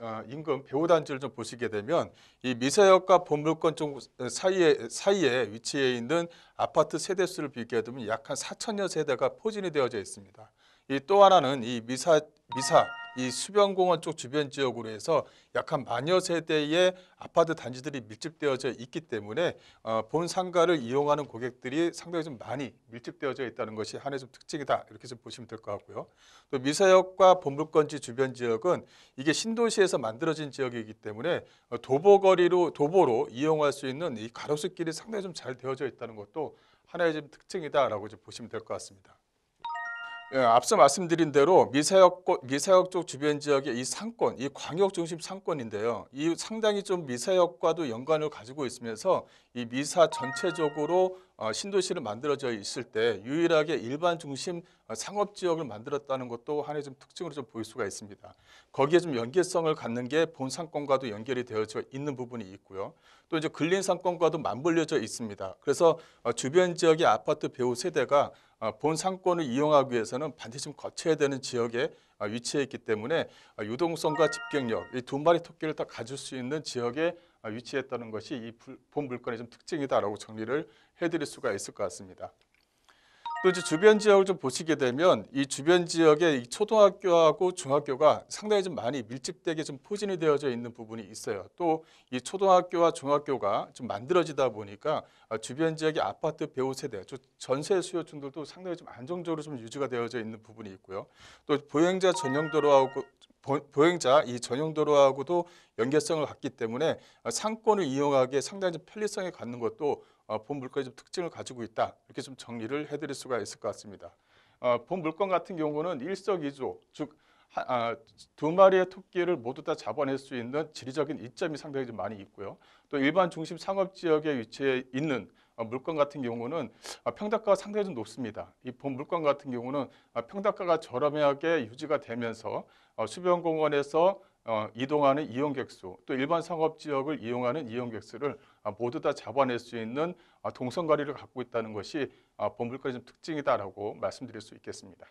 배후 단지를 좀 보시게 되면 이 미사역과 본물건 쪽 사이에 위치해 있는 아파트 세대 수를 비교해 두면 약 한 4천여 세대가 포진이 되어져 있습니다. 이 또 하나는 이 미사 이 수변공원 쪽 주변 지역으로 해서 약 한 만여 세대의 아파트 단지들이 밀집되어져 있기 때문에 본 상가를 이용하는 고객들이 상당히 좀 많이 밀집되어져 있다는 것이 하나의 좀 특징이다. 이렇게 좀 보시면 될 것 같고요. 또 미사역과 본물건지 주변 지역은 이게 신도시에서 만들어진 지역이기 때문에 도보로 이용할 수 있는 이 가로수길이 상당히 좀 잘 되어져 있다는 것도 하나의 좀 특징이다라고 좀 보시면 될 것 같습니다. 앞서 말씀드린 대로 미사역 쪽 주변 지역의 이 상권, 이 광역 중심 상권인데요. 이 상당히 좀 미사역과도 연관을 가지고 있으면서 이 미사 전체적으로 신도시를 만들어져 있을 때 유일하게 일반 중심 상업 지역을 만들었다는 것도 하나의 좀 특징으로 좀 보일 수가 있습니다. 거기에 좀 연계성을 갖는 게 본 상권과도 연결이 되어져 있는 부분이 있고요. 또 이제 근린 상권과도 맞물려져 있습니다. 그래서 주변 지역의 아파트 배후 세대가 본 상권을 이용하기 위해서는 반드시 좀 거쳐야 되는 지역에 위치해 있기 때문에 유동성과 집경력, 이 두 마리 토끼를 다 가질 수 있는 지역에 위치했다는 것이 이 본 물건의 좀 특징이다라고 정리를 해드릴 수가 있을 것 같습니다. 또 이제 주변 지역을 좀 보시게 되면 이 주변 지역에 이 초등학교하고 중학교가 상당히 좀 많이 밀집되게 좀 포진이 되어져 있는 부분이 있어요. 또 이 초등학교와 중학교가 좀 만들어지다 보니까 주변 지역의 아파트 배후 세대, 전세 수요층들도 상당히 좀 안정적으로 좀 유지가 되어져 있는 부분이 있고요. 또 보행자 이 전용 도로하고도 연계성을 갖기 때문에 상권을 이용하기에 상당히 좀 편리성을 갖는 것도 본 물건의 좀 특징을 가지고 있다. 이렇게 좀 정리를 해드릴 수가 있을 것 같습니다. 본 물건 같은 경우는 일석이조, 즉 두 마리의 토끼를 모두 다 잡아낼 수 있는 지리적인 이점이 상당히 좀 많이 있고요. 또 일반 중심 상업 지역에 위치해 있는 물건 같은 경우는 평당가가 상당히 좀 높습니다. 이 본 물건 같은 경우는 평당가가 저렴하게 유지가 되면서 수변공원에서 이동하는 이용객 수, 또 일반 상업 지역을 이용하는 이용객 수를 모두 다 잡아낼 수 있는 동선거리를 갖고 있다는 것이 본 물건의 좀 특징이다라고 말씀드릴 수 있겠습니다.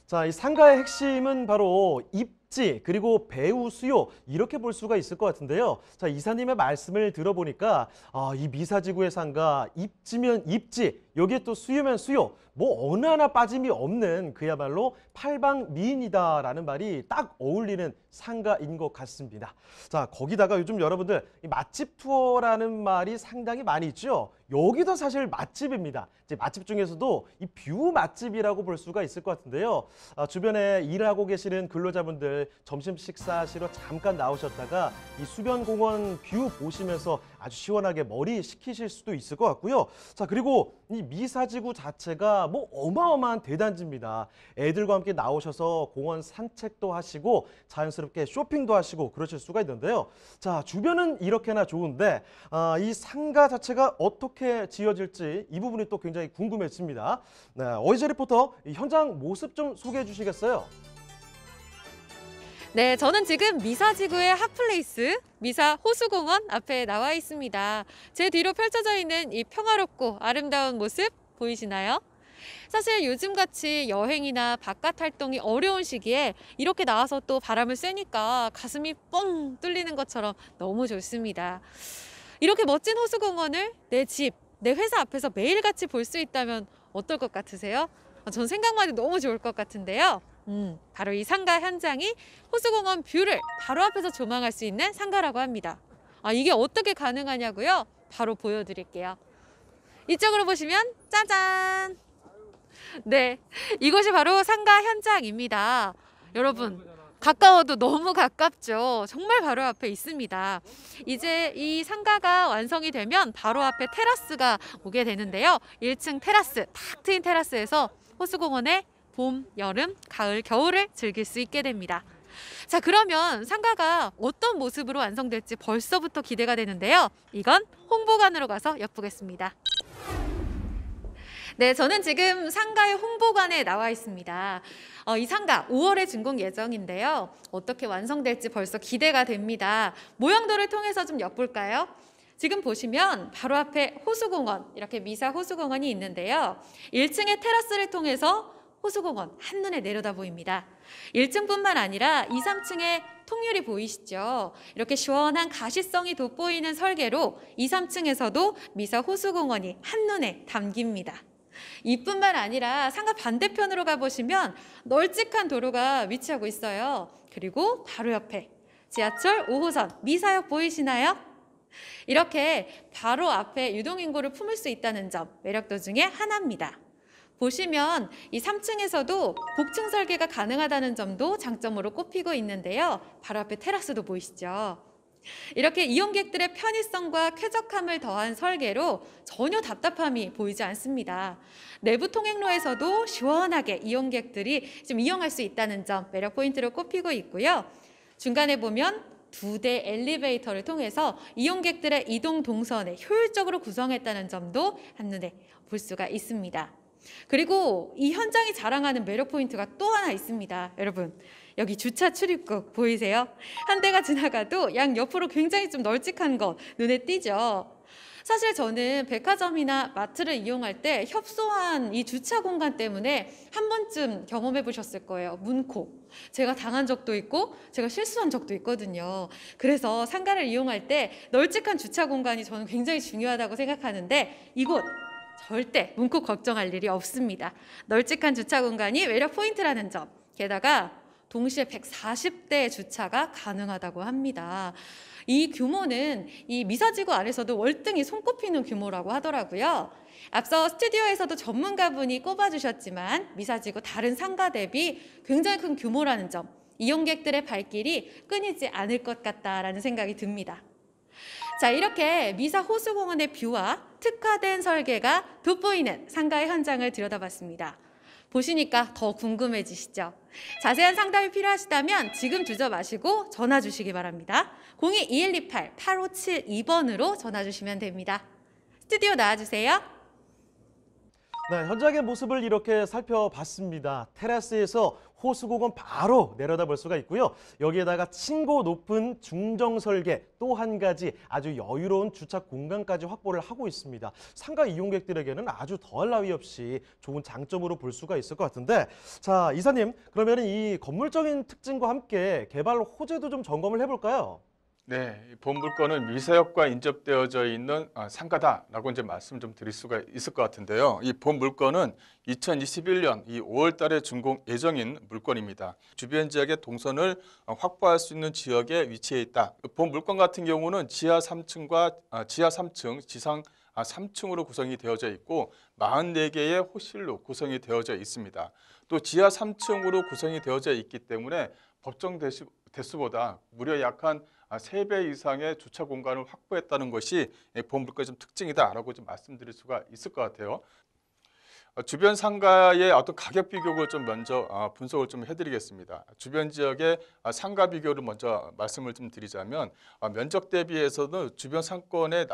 자, 이 상가의 핵심은 바로 입지 그리고 배후 수요 이렇게 볼 수가 있을 것 같은데요. 자, 이사님의 말씀을 들어보니까 이 미사지구의 상가 입지면 입지, 여기에 또 수요면 수요, 뭐 어느 하나 빠짐이 없는 그야말로 팔방미인이다라는 말이 딱 어울리는 상가인 것 같습니다. 자, 거기다가 요즘 여러분들 이 맛집 투어라는 말이 상당히 많이 있죠. 여기도 사실 맛집입니다. 이제 맛집 중에서도 이 뷰 맛집이라고 볼 수가 있을 것 같은데요. 주변에 일하고 계시는 근로자분들 점심 식사하시러 잠깐 나오셨다가 이 수변공원 뷰 보시면서 아주 시원하게 머리 식히실 수도 있을 것 같고요. 자, 그리고 이 미사지구 자체가 뭐 어마어마한 대단지입니다. 애들과 함께 나오셔서 공원 산책도 하시고 자연스럽게 쇼핑도 하시고 그러실 수가 있는데요. 자, 주변은 이렇게나 좋은데 이 상가 자체가 어떻게 지어질지 이 부분이 또 굉장히 궁금해집니다. 네, 어이재 리포터 현장 모습 좀 소개해 주시겠어요? 네, 저는 지금 미사지구의 핫플레이스 미사 호수공원 앞에 나와 있습니다. 제 뒤로 펼쳐져 있는 이 평화롭고 아름다운 모습 보이시나요? 사실 요즘같이 여행이나 바깥 활동이 어려운 시기에 이렇게 나와서 또 바람을 쐬니까 가슴이 뻥 뚫리는 것처럼 너무 좋습니다. 이렇게 멋진 호수공원을 내 집, 내 회사 앞에서 매일같이 볼 수 있다면 어떨 것 같으세요? 전 생각만 해도 너무 좋을 것 같은데요. 바로 이 상가 현장이 호수공원 뷰를 바로 앞에서 조망할 수 있는 상가라고 합니다. 이게 어떻게 가능하냐고요? 바로 보여드릴게요. 이쪽으로 보시면 짜잔! 네, 이곳이 바로 상가 현장입니다. 여러분, 가까워도 너무 가깝죠. 정말 바로 앞에 있습니다. 이제 이 상가가 완성이 되면 바로 앞에 테라스가 오게 되는데요. 1층 테라스, 탁 트인 테라스에서 호수공원의 봄, 여름, 가을, 겨울을 즐길 수 있게 됩니다. 자, 그러면 상가가 어떤 모습으로 완성될지 벌써부터 기대가 되는데요. 이건 홍보관으로 가서 엿보겠습니다. 네, 저는 지금 상가의 홍보관에 나와 있습니다. 이 상가 5월에 준공 예정인데요. 어떻게 완성될지 벌써 기대가 됩니다. 모형도를 통해서 좀 엿볼까요? 지금 보시면 바로 앞에 호수공원, 이렇게 미사 호수공원이 있는데요. 1층의 테라스를 통해서 호수공원 한눈에 내려다 보입니다. 1층뿐만 아니라 2, 3층에 통유리 보이시죠? 이렇게 시원한 가시성이 돋보이는 설계로 2, 3층에서도 미사 호수공원이 한눈에 담깁니다. 이뿐만 아니라 상가 반대편으로 가보시면 널찍한 도로가 위치하고 있어요. 그리고 바로 옆에 지하철 5호선 미사역 보이시나요? 이렇게 바로 앞에 유동인구를 품을 수 있다는 점 매력도 중에 하나입니다. 보시면 이 3층에서도 복층 설계가 가능하다는 점도 장점으로 꼽히고 있는데요. 바로 앞에 테라스도 보이시죠? 이렇게 이용객들의 편의성과 쾌적함을 더한 설계로 전혀 답답함이 보이지 않습니다. 내부 통행로에서도 시원하게 이용객들이 좀 이용할 수 있다는 점 매력 포인트로 꼽히고 있고요. 중간에 보면 2대 엘리베이터를 통해서 이용객들의 이동 동선을 효율적으로 구성했다는 점도 한눈에 볼 수가 있습니다. 그리고 이 현장이 자랑하는 매력 포인트가 또 하나 있습니다. 여러분, 여기 주차 출입구 보이세요? 한 대가 지나가도 양 옆으로 굉장히 좀 널찍한 거 눈에 띄죠? 사실 저는 백화점이나 마트를 이용할 때 협소한 이 주차 공간 때문에 한 번쯤 경험해 보셨을 거예요. 문콕. 제가 당한 적도 있고 제가 실수한 적도 있거든요. 그래서 상가를 이용할 때 널찍한 주차 공간이 저는 굉장히 중요하다고 생각하는데 이곳 절대 문콕 걱정할 일이 없습니다. 널찍한 주차 공간이 매력 포인트라는 점. 게다가 동시에 140대 주차가 가능하다고 합니다. 이 규모는 이 미사지구 안에서도 월등히 손꼽히는 규모라고 하더라고요. 앞서 스튜디오에서도 전문가분이 꼽아주셨지만 미사지구 다른 상가 대비 굉장히 큰 규모라는 점, 이용객들의 발길이 끊이지 않을 것 같다라는 생각이 듭니다. 자, 이렇게 미사 호수공원의 뷰와 특화된 설계가 돋보이는 상가의 현장을 들여다봤습니다. 보시니까 더 궁금해지시죠? 자세한 상담이 필요하시다면 지금 주저 마시고 전화 주시기 바랍니다. 02-2128-8572번으로 전화 주시면 됩니다. 스튜디오 나와주세요. 네, 현장의 모습을 이렇게 살펴봤습니다. 테라스에서 호수공원 바로 내려다볼 수가 있고요. 여기에다가 층고 높은 중정 설계, 또 한 가지 아주 여유로운 주차 공간까지 확보를 하고 있습니다. 상가 이용객들에게는 아주 더할 나위 없이 좋은 장점으로 볼 수가 있을 것 같은데, 자, 이사님, 그러면 이 건물적인 특징과 함께 개발 호재도 좀 점검을 해볼까요? 네, 본 물건은 미사역과 인접되어져 있는 상가다라고 이제 말씀 좀 드릴 수가 있을 것 같은데요. 이 본 물건은 2021년 이 5월 달에 준공 예정인 물건입니다. 주변 지역의 동선을 확보할 수 있는 지역에 위치해 있다. 본 물건 같은 경우는 지하 3층과 지하 3층, 지상 3층으로 구성이 되어져 있고 44개의 호실로 구성이 되어져 있습니다. 또 지하 3층으로 구성이 되어져 있기 때문에 법정 대수보다 무려 약 한 3배 이상의 주차 공간을 확보했다는 것이 본 물건의 좀 특징이다라고 좀 말씀드릴 수가 있을 것 같아요. 주변 상가의 어떤 가격 비교를 좀 먼저 분석을 좀 해드리겠습니다. 주변 지역의 상가 비교를 먼저 말씀을 좀 드리자면 면적 대비해서는 주변 상권에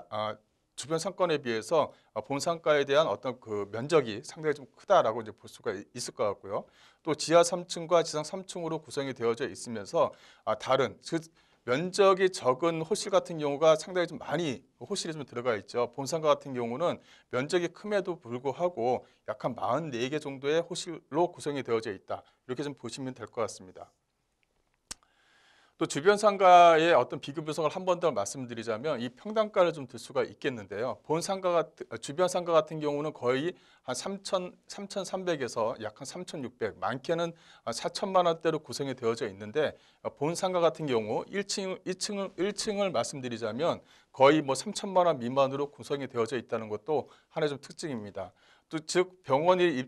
비해서 본 상가에 대한 어떤 그 면적이 상당히 좀 크다라고 이제 볼 수가 있을 것 같고요. 또 지하 3층과 지상 3층으로 구성이 되어져 있으면서 다른 면적이 적은 호실 같은 경우가 상당히 좀 많이 호실이 좀 들어가 있죠. 본상가 같은 경우는 면적이 큼에도 불구하고 약 한 44개 정도의 호실로 구성이 되어져 있다. 이렇게 좀 보시면 될 것 같습니다. 또 주변 상가의 어떤 비교 분석을 한 번 더 말씀드리자면 이 평당가를 좀 들 수가 있겠는데요. 주변 상가 같은 경우는 거의 한 3,300에서 약 한 3,600, 많게는 4천만 원대로 구성이 되어져 있는데 본 상가 같은 경우 1층을 말씀드리자면 거의 뭐 3천만 원 미만으로 구성이 되어져 있다는 것도 하나의 좀 특징입니다. 또 즉 병원이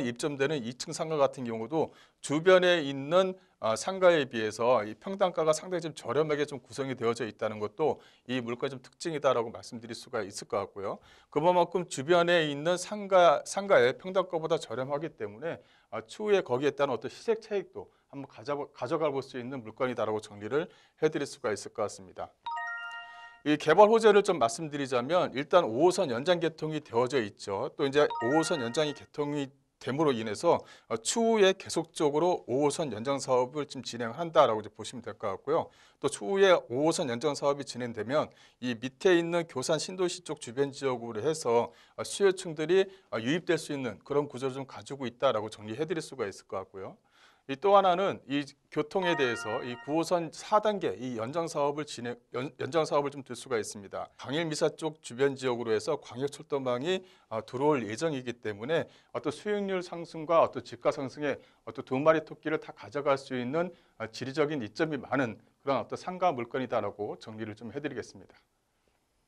입점되는 2층 상가 같은 경우도 주변에 있는 상가에 비해서 이 평당가가 상당히 좀 저렴하게 좀 구성이 되어져 있다는 것도 이 물건의 좀 특징이다라고 말씀드릴 수가 있을 것 같고요. 그만큼 주변에 있는 상가의 평당가보다 저렴하기 때문에 추후에 거기에 따른 어떤 시세 차익도 한번 가져가 볼 수 있는 물건이다라고 정리를 해드릴 수가 있을 것 같습니다. 이 개발 호재를 좀 말씀드리자면 일단 5호선 연장 개통이 되어져 있죠. 또 이제 5호선 연장이 개통이 됨으로 인해서 추후에 계속적으로 5호선 연장 사업을 지금 진행한다라고 이제 보시면 될 것 같고요. 또 추후에 5호선 연장 사업이 진행되면 이 밑에 있는 교산 신도시 쪽 주변 지역으로 해서 수요층들이 유입될 수 있는 그런 구조를 좀 가지고 있다라고 정리해드릴 수가 있을 것 같고요. 또 하나는 이 교통에 대해서 이 9호선 4단계 이 연장 사업을 좀 들 수가 있습니다. 광일미사 쪽 주변 지역으로 해서 광역철도망이 들어올 예정이기 때문에 어떤 수익률 상승과 어떤 집가 상승에 어떤 두 마리 토끼를 다 가져갈 수 있는 지리적인 이점이 많은 그런 어떤 상가 물건이다라고 정리를 좀 해드리겠습니다.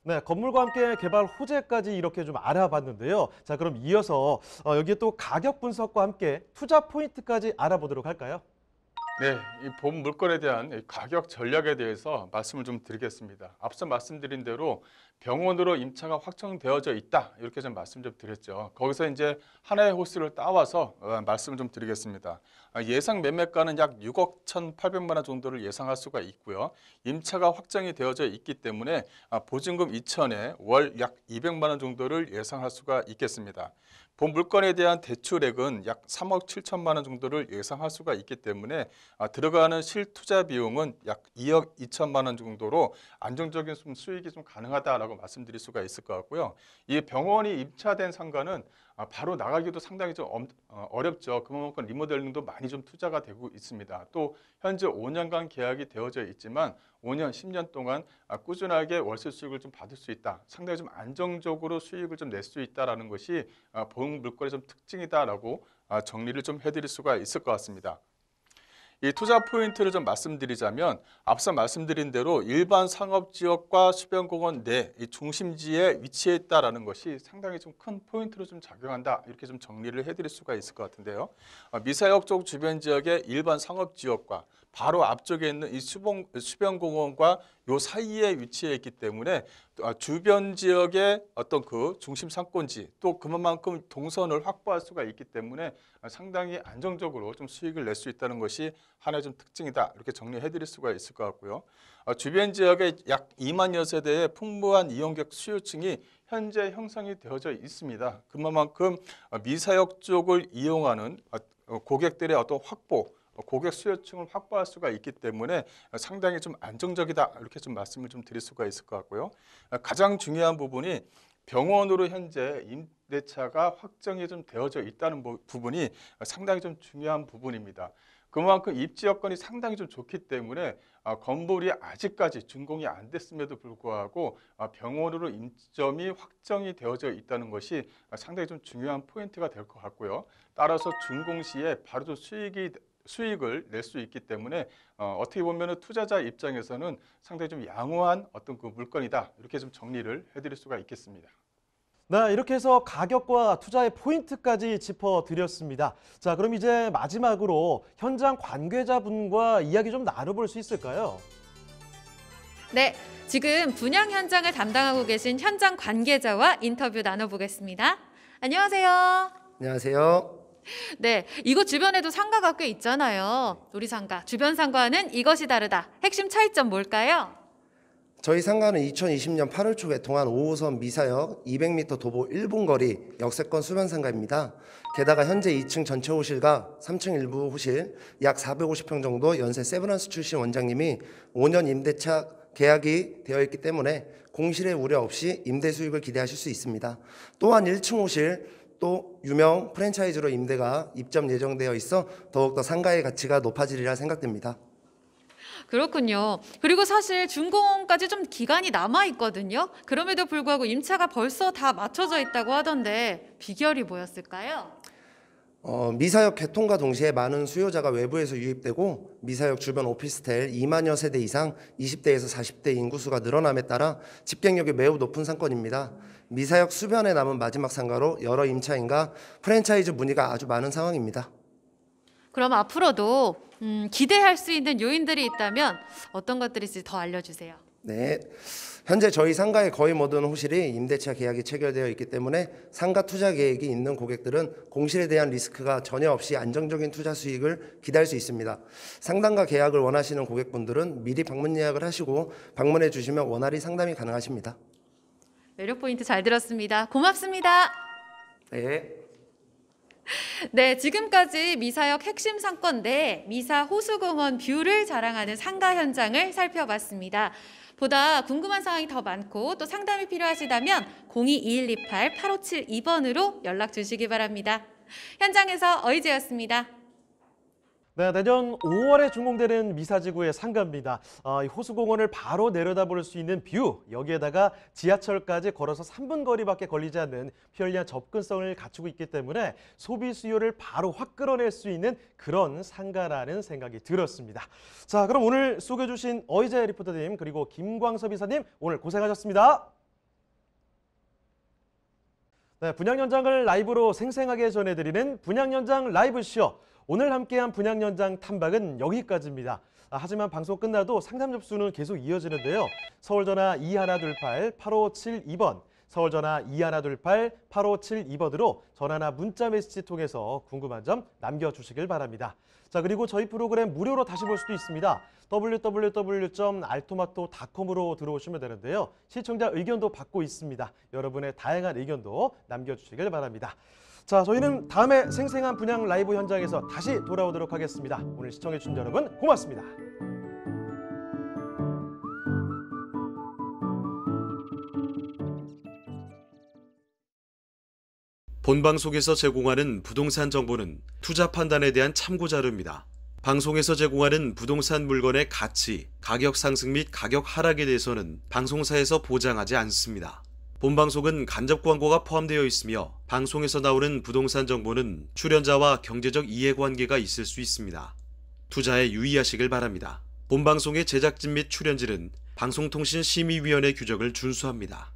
네, 건물과 함께 개발 호재까지 이렇게 좀 알아봤는데요. 자, 그럼 이어서 여기에 또 가격 분석과 함께 투자 포인트까지 알아보도록 할까요? 네, 이 본 물건에 대한 가격 전략에 대해서 말씀을 좀 드리겠습니다. 앞서 말씀드린 대로 병원으로 임차가 확정되어져 있다 이렇게 좀 말씀 좀 드렸죠. 거기서 이제 하나의 호수를 따와서 말씀을 좀 드리겠습니다. 예상 매매가는 약 6억 1,800만 원 정도를 예상할 수가 있고요. 임차가 확정이 되어져 있기 때문에 보증금 2천에 월 약 200만 원 정도를 예상할 수가 있겠습니다. 본 물건에 대한 대출액은 약 3억 7천만 원 정도를 예상할 수가 있기 때문에 들어가는 실투자 비용은 약 2억 2천만 원 정도로 안정적인 수익이 좀 가능하다라고 말씀드릴 수가 있을 것 같고요. 이 병원이 입찰된 상가는 바로 나가기도 상당히 좀 어렵죠. 그만큼 리모델링도 많이 좀 투자가 되고 있습니다. 또 현재 5년간 계약이 되어져 있지만 5년, 10년 동안 꾸준하게 월세 수익을 좀 받을 수 있다. 상당히 좀 안정적으로 수익을 좀 낼 수 있다라는 것이 본 물건의 좀 특징이다라고 정리를 좀 해드릴 수가 있을 것 같습니다. 이 투자 포인트를 좀 말씀드리자면 앞서 말씀드린 대로 일반 상업지역과 수변공원 내 이 중심지에 위치해 있다라는 것이 상당히 좀 큰 포인트로 좀 작용한다 이렇게 좀 정리를 해드릴 수가 있을 것 같은데요. 미사역 쪽 주변 지역의 일반 상업지역과 바로 앞쪽에 있는 이 수변공원과 요 사이에 위치해 있기 때문에 주변 지역의 어떤 그 중심 상권지 또 그만큼 동선을 확보할 수가 있기 때문에 상당히 안정적으로 좀 수익을 낼 수 있다는 것이 하나의 좀 특징이다 이렇게 정리해 드릴 수가 있을 것 같고요. 주변 지역에 약 2만여 세대의 풍부한 이용객 수요층이 현재 형성이 되어져 있습니다. 그만큼 미사역 쪽을 이용하는 고객들의 어떤 확보 고객 수요층을 확보할 수가 있기 때문에 상당히 좀 안정적이다 이렇게 좀 말씀을 좀 드릴 수가 있을 것 같고요. 가장 중요한 부분이 병원으로 현재 임대차가 확정이 좀 되어져 있다는 부분이 상당히 좀 중요한 부분입니다. 그만큼 입지 여건이 상당히 좀 좋기 때문에 건물이 아직까지 준공이 안 됐음에도 불구하고 병원으로 임점이 확정이 되어져 있다는 것이 상당히 좀 중요한 포인트가 될 것 같고요. 따라서 준공 시에 바로 좀 수익을 낼 수 있기 때문에 어떻게 보면 투자자 입장에서는 상당히 좀 양호한 어떤 그 물건이다 이렇게 좀 정리를 해드릴 수가 있겠습니다. 네, 이렇게 해서 가격과 투자의 포인트까지 짚어드렸습니다. 자, 그럼 이제 마지막으로 현장 관계자분과 이야기 좀 나눠볼 수 있을까요? 네, 지금 분양 현장을 담당하고 계신 현장 관계자와 인터뷰 나눠보겠습니다. 안녕하세요. 안녕하세요. 네, 이곳 주변에도 상가가 꽤 있잖아요. 우리 상가, 주변 상가와는 이것이 다르다. 핵심 차이점 뭘까요? 저희 상가는 2020년 8월 초 개통한 5호선 미사역 200m 도보 1분 거리 역세권 수변 상가입니다. 게다가 현재 2층 전체 호실과 3층 일부 호실 약 450평 정도 연세 세브란스 출신 원장님이 5년 임대차 계약이 되어 있기 때문에 공실의 우려 없이 임대 수익을 기대하실 수 있습니다. 또한 1층 호실 또 유명 프랜차이즈로 임대가 입점 예정되어 있어 더욱더 상가의 가치가 높아지리라 생각됩니다. 그렇군요. 그리고 사실 준공까지 좀 기간이 남아 있거든요. 그럼에도 불구하고 임차가 벌써 다 맞춰져 있다고 하던데 비결이 뭐였을까요? 미사역 개통과 동시에 많은 수요자가 외부에서 유입되고 미사역 주변 오피스텔 2만여 세대 이상 20대에서 40대 인구수가 늘어남에 따라 집행력이 매우 높은 상권입니다. 미사역 수변에 남은 마지막 상가로 여러 임차인과 프랜차이즈 문의가 아주 많은 상황입니다. 그럼 앞으로도 기대할 수 있는 요인들이 있다면 어떤 것들일지 더 알려주세요. 네. 현재 저희 상가의 거의 모든 호실이 임대차 계약이 체결되어 있기 때문에 상가 투자 계획이 있는 고객들은 공실에 대한 리스크가 전혀 없이 안정적인 투자 수익을 기대할 수 있습니다. 상담과 계약을 원하시는 고객분들은 미리 방문 예약을 하시고 방문해 주시면 원활히 상담이 가능하십니다. 매력 포인트 잘 들었습니다. 고맙습니다. 네. 네, 지금까지 미사역 핵심 상권대 미사 호수공원 뷰를 자랑하는 상가 현장을 살펴봤습니다. 보다 궁금한 사항이 더 많고 또 상담이 필요하시다면 022128-8572번으로 연락 주시기 바랍니다. 현장에서 어이제였습니다. 네, 내년 5월에 준공되는 미사지구의 상가입니다. 이 호수공원을 바로 내려다볼 수 있는 뷰, 여기에다가 지하철까지 걸어서 3분 거리밖에 걸리지 않는 편리한 접근성을 갖추고 있기 때문에 소비 수요를 바로 확 끌어낼 수 있는 그런 상가라는 생각이 들었습니다. 자, 그럼 오늘 소개해 주신 어이제 리포터님 그리고 김광섭 이사님 오늘 고생하셨습니다. 네, 분양 현장을 라이브로 생생하게 전해드리는 분양 현장 라이브쇼. 오늘 함께한 분양 현장 탐방은 여기까지입니다. 하지만 방송 끝나도 상담 접수는 계속 이어지는데요. 서울전화 2128-8572번, 서울전화 2128-8572번으로 전화나 문자 메시지 통해서 궁금한 점 남겨주시길 바랍니다. 자, 그리고 저희 프로그램 무료로 다시 볼 수도 있습니다. www.altomato.com으로 들어오시면 되는데요. 시청자 의견도 받고 있습니다. 여러분의 다양한 의견도 남겨주시길 바랍니다. 자, 저희는 다음에 생생한 분양 라이브 현장에서 다시 돌아오도록 하겠습니다. 오늘 시청해주신 여러분 고맙습니다. 본방송에서 제공하는 부동산 정보는 투자 판단에 대한 참고 자료입니다. 방송에서 제공하는 부동산 물건의 가치, 가격 상승 및 가격 하락에 대해서는 방송사에서 보장하지 않습니다. 본방송은 간접 광고가 포함되어 있으며 방송에서 나오는 부동산 정보는 출연자와 경제적 이해관계가 있을 수 있습니다. 투자에 유의하시길 바랍니다. 본방송의 제작진 및 출연진은 방송통신심의위원회 규정을 준수합니다.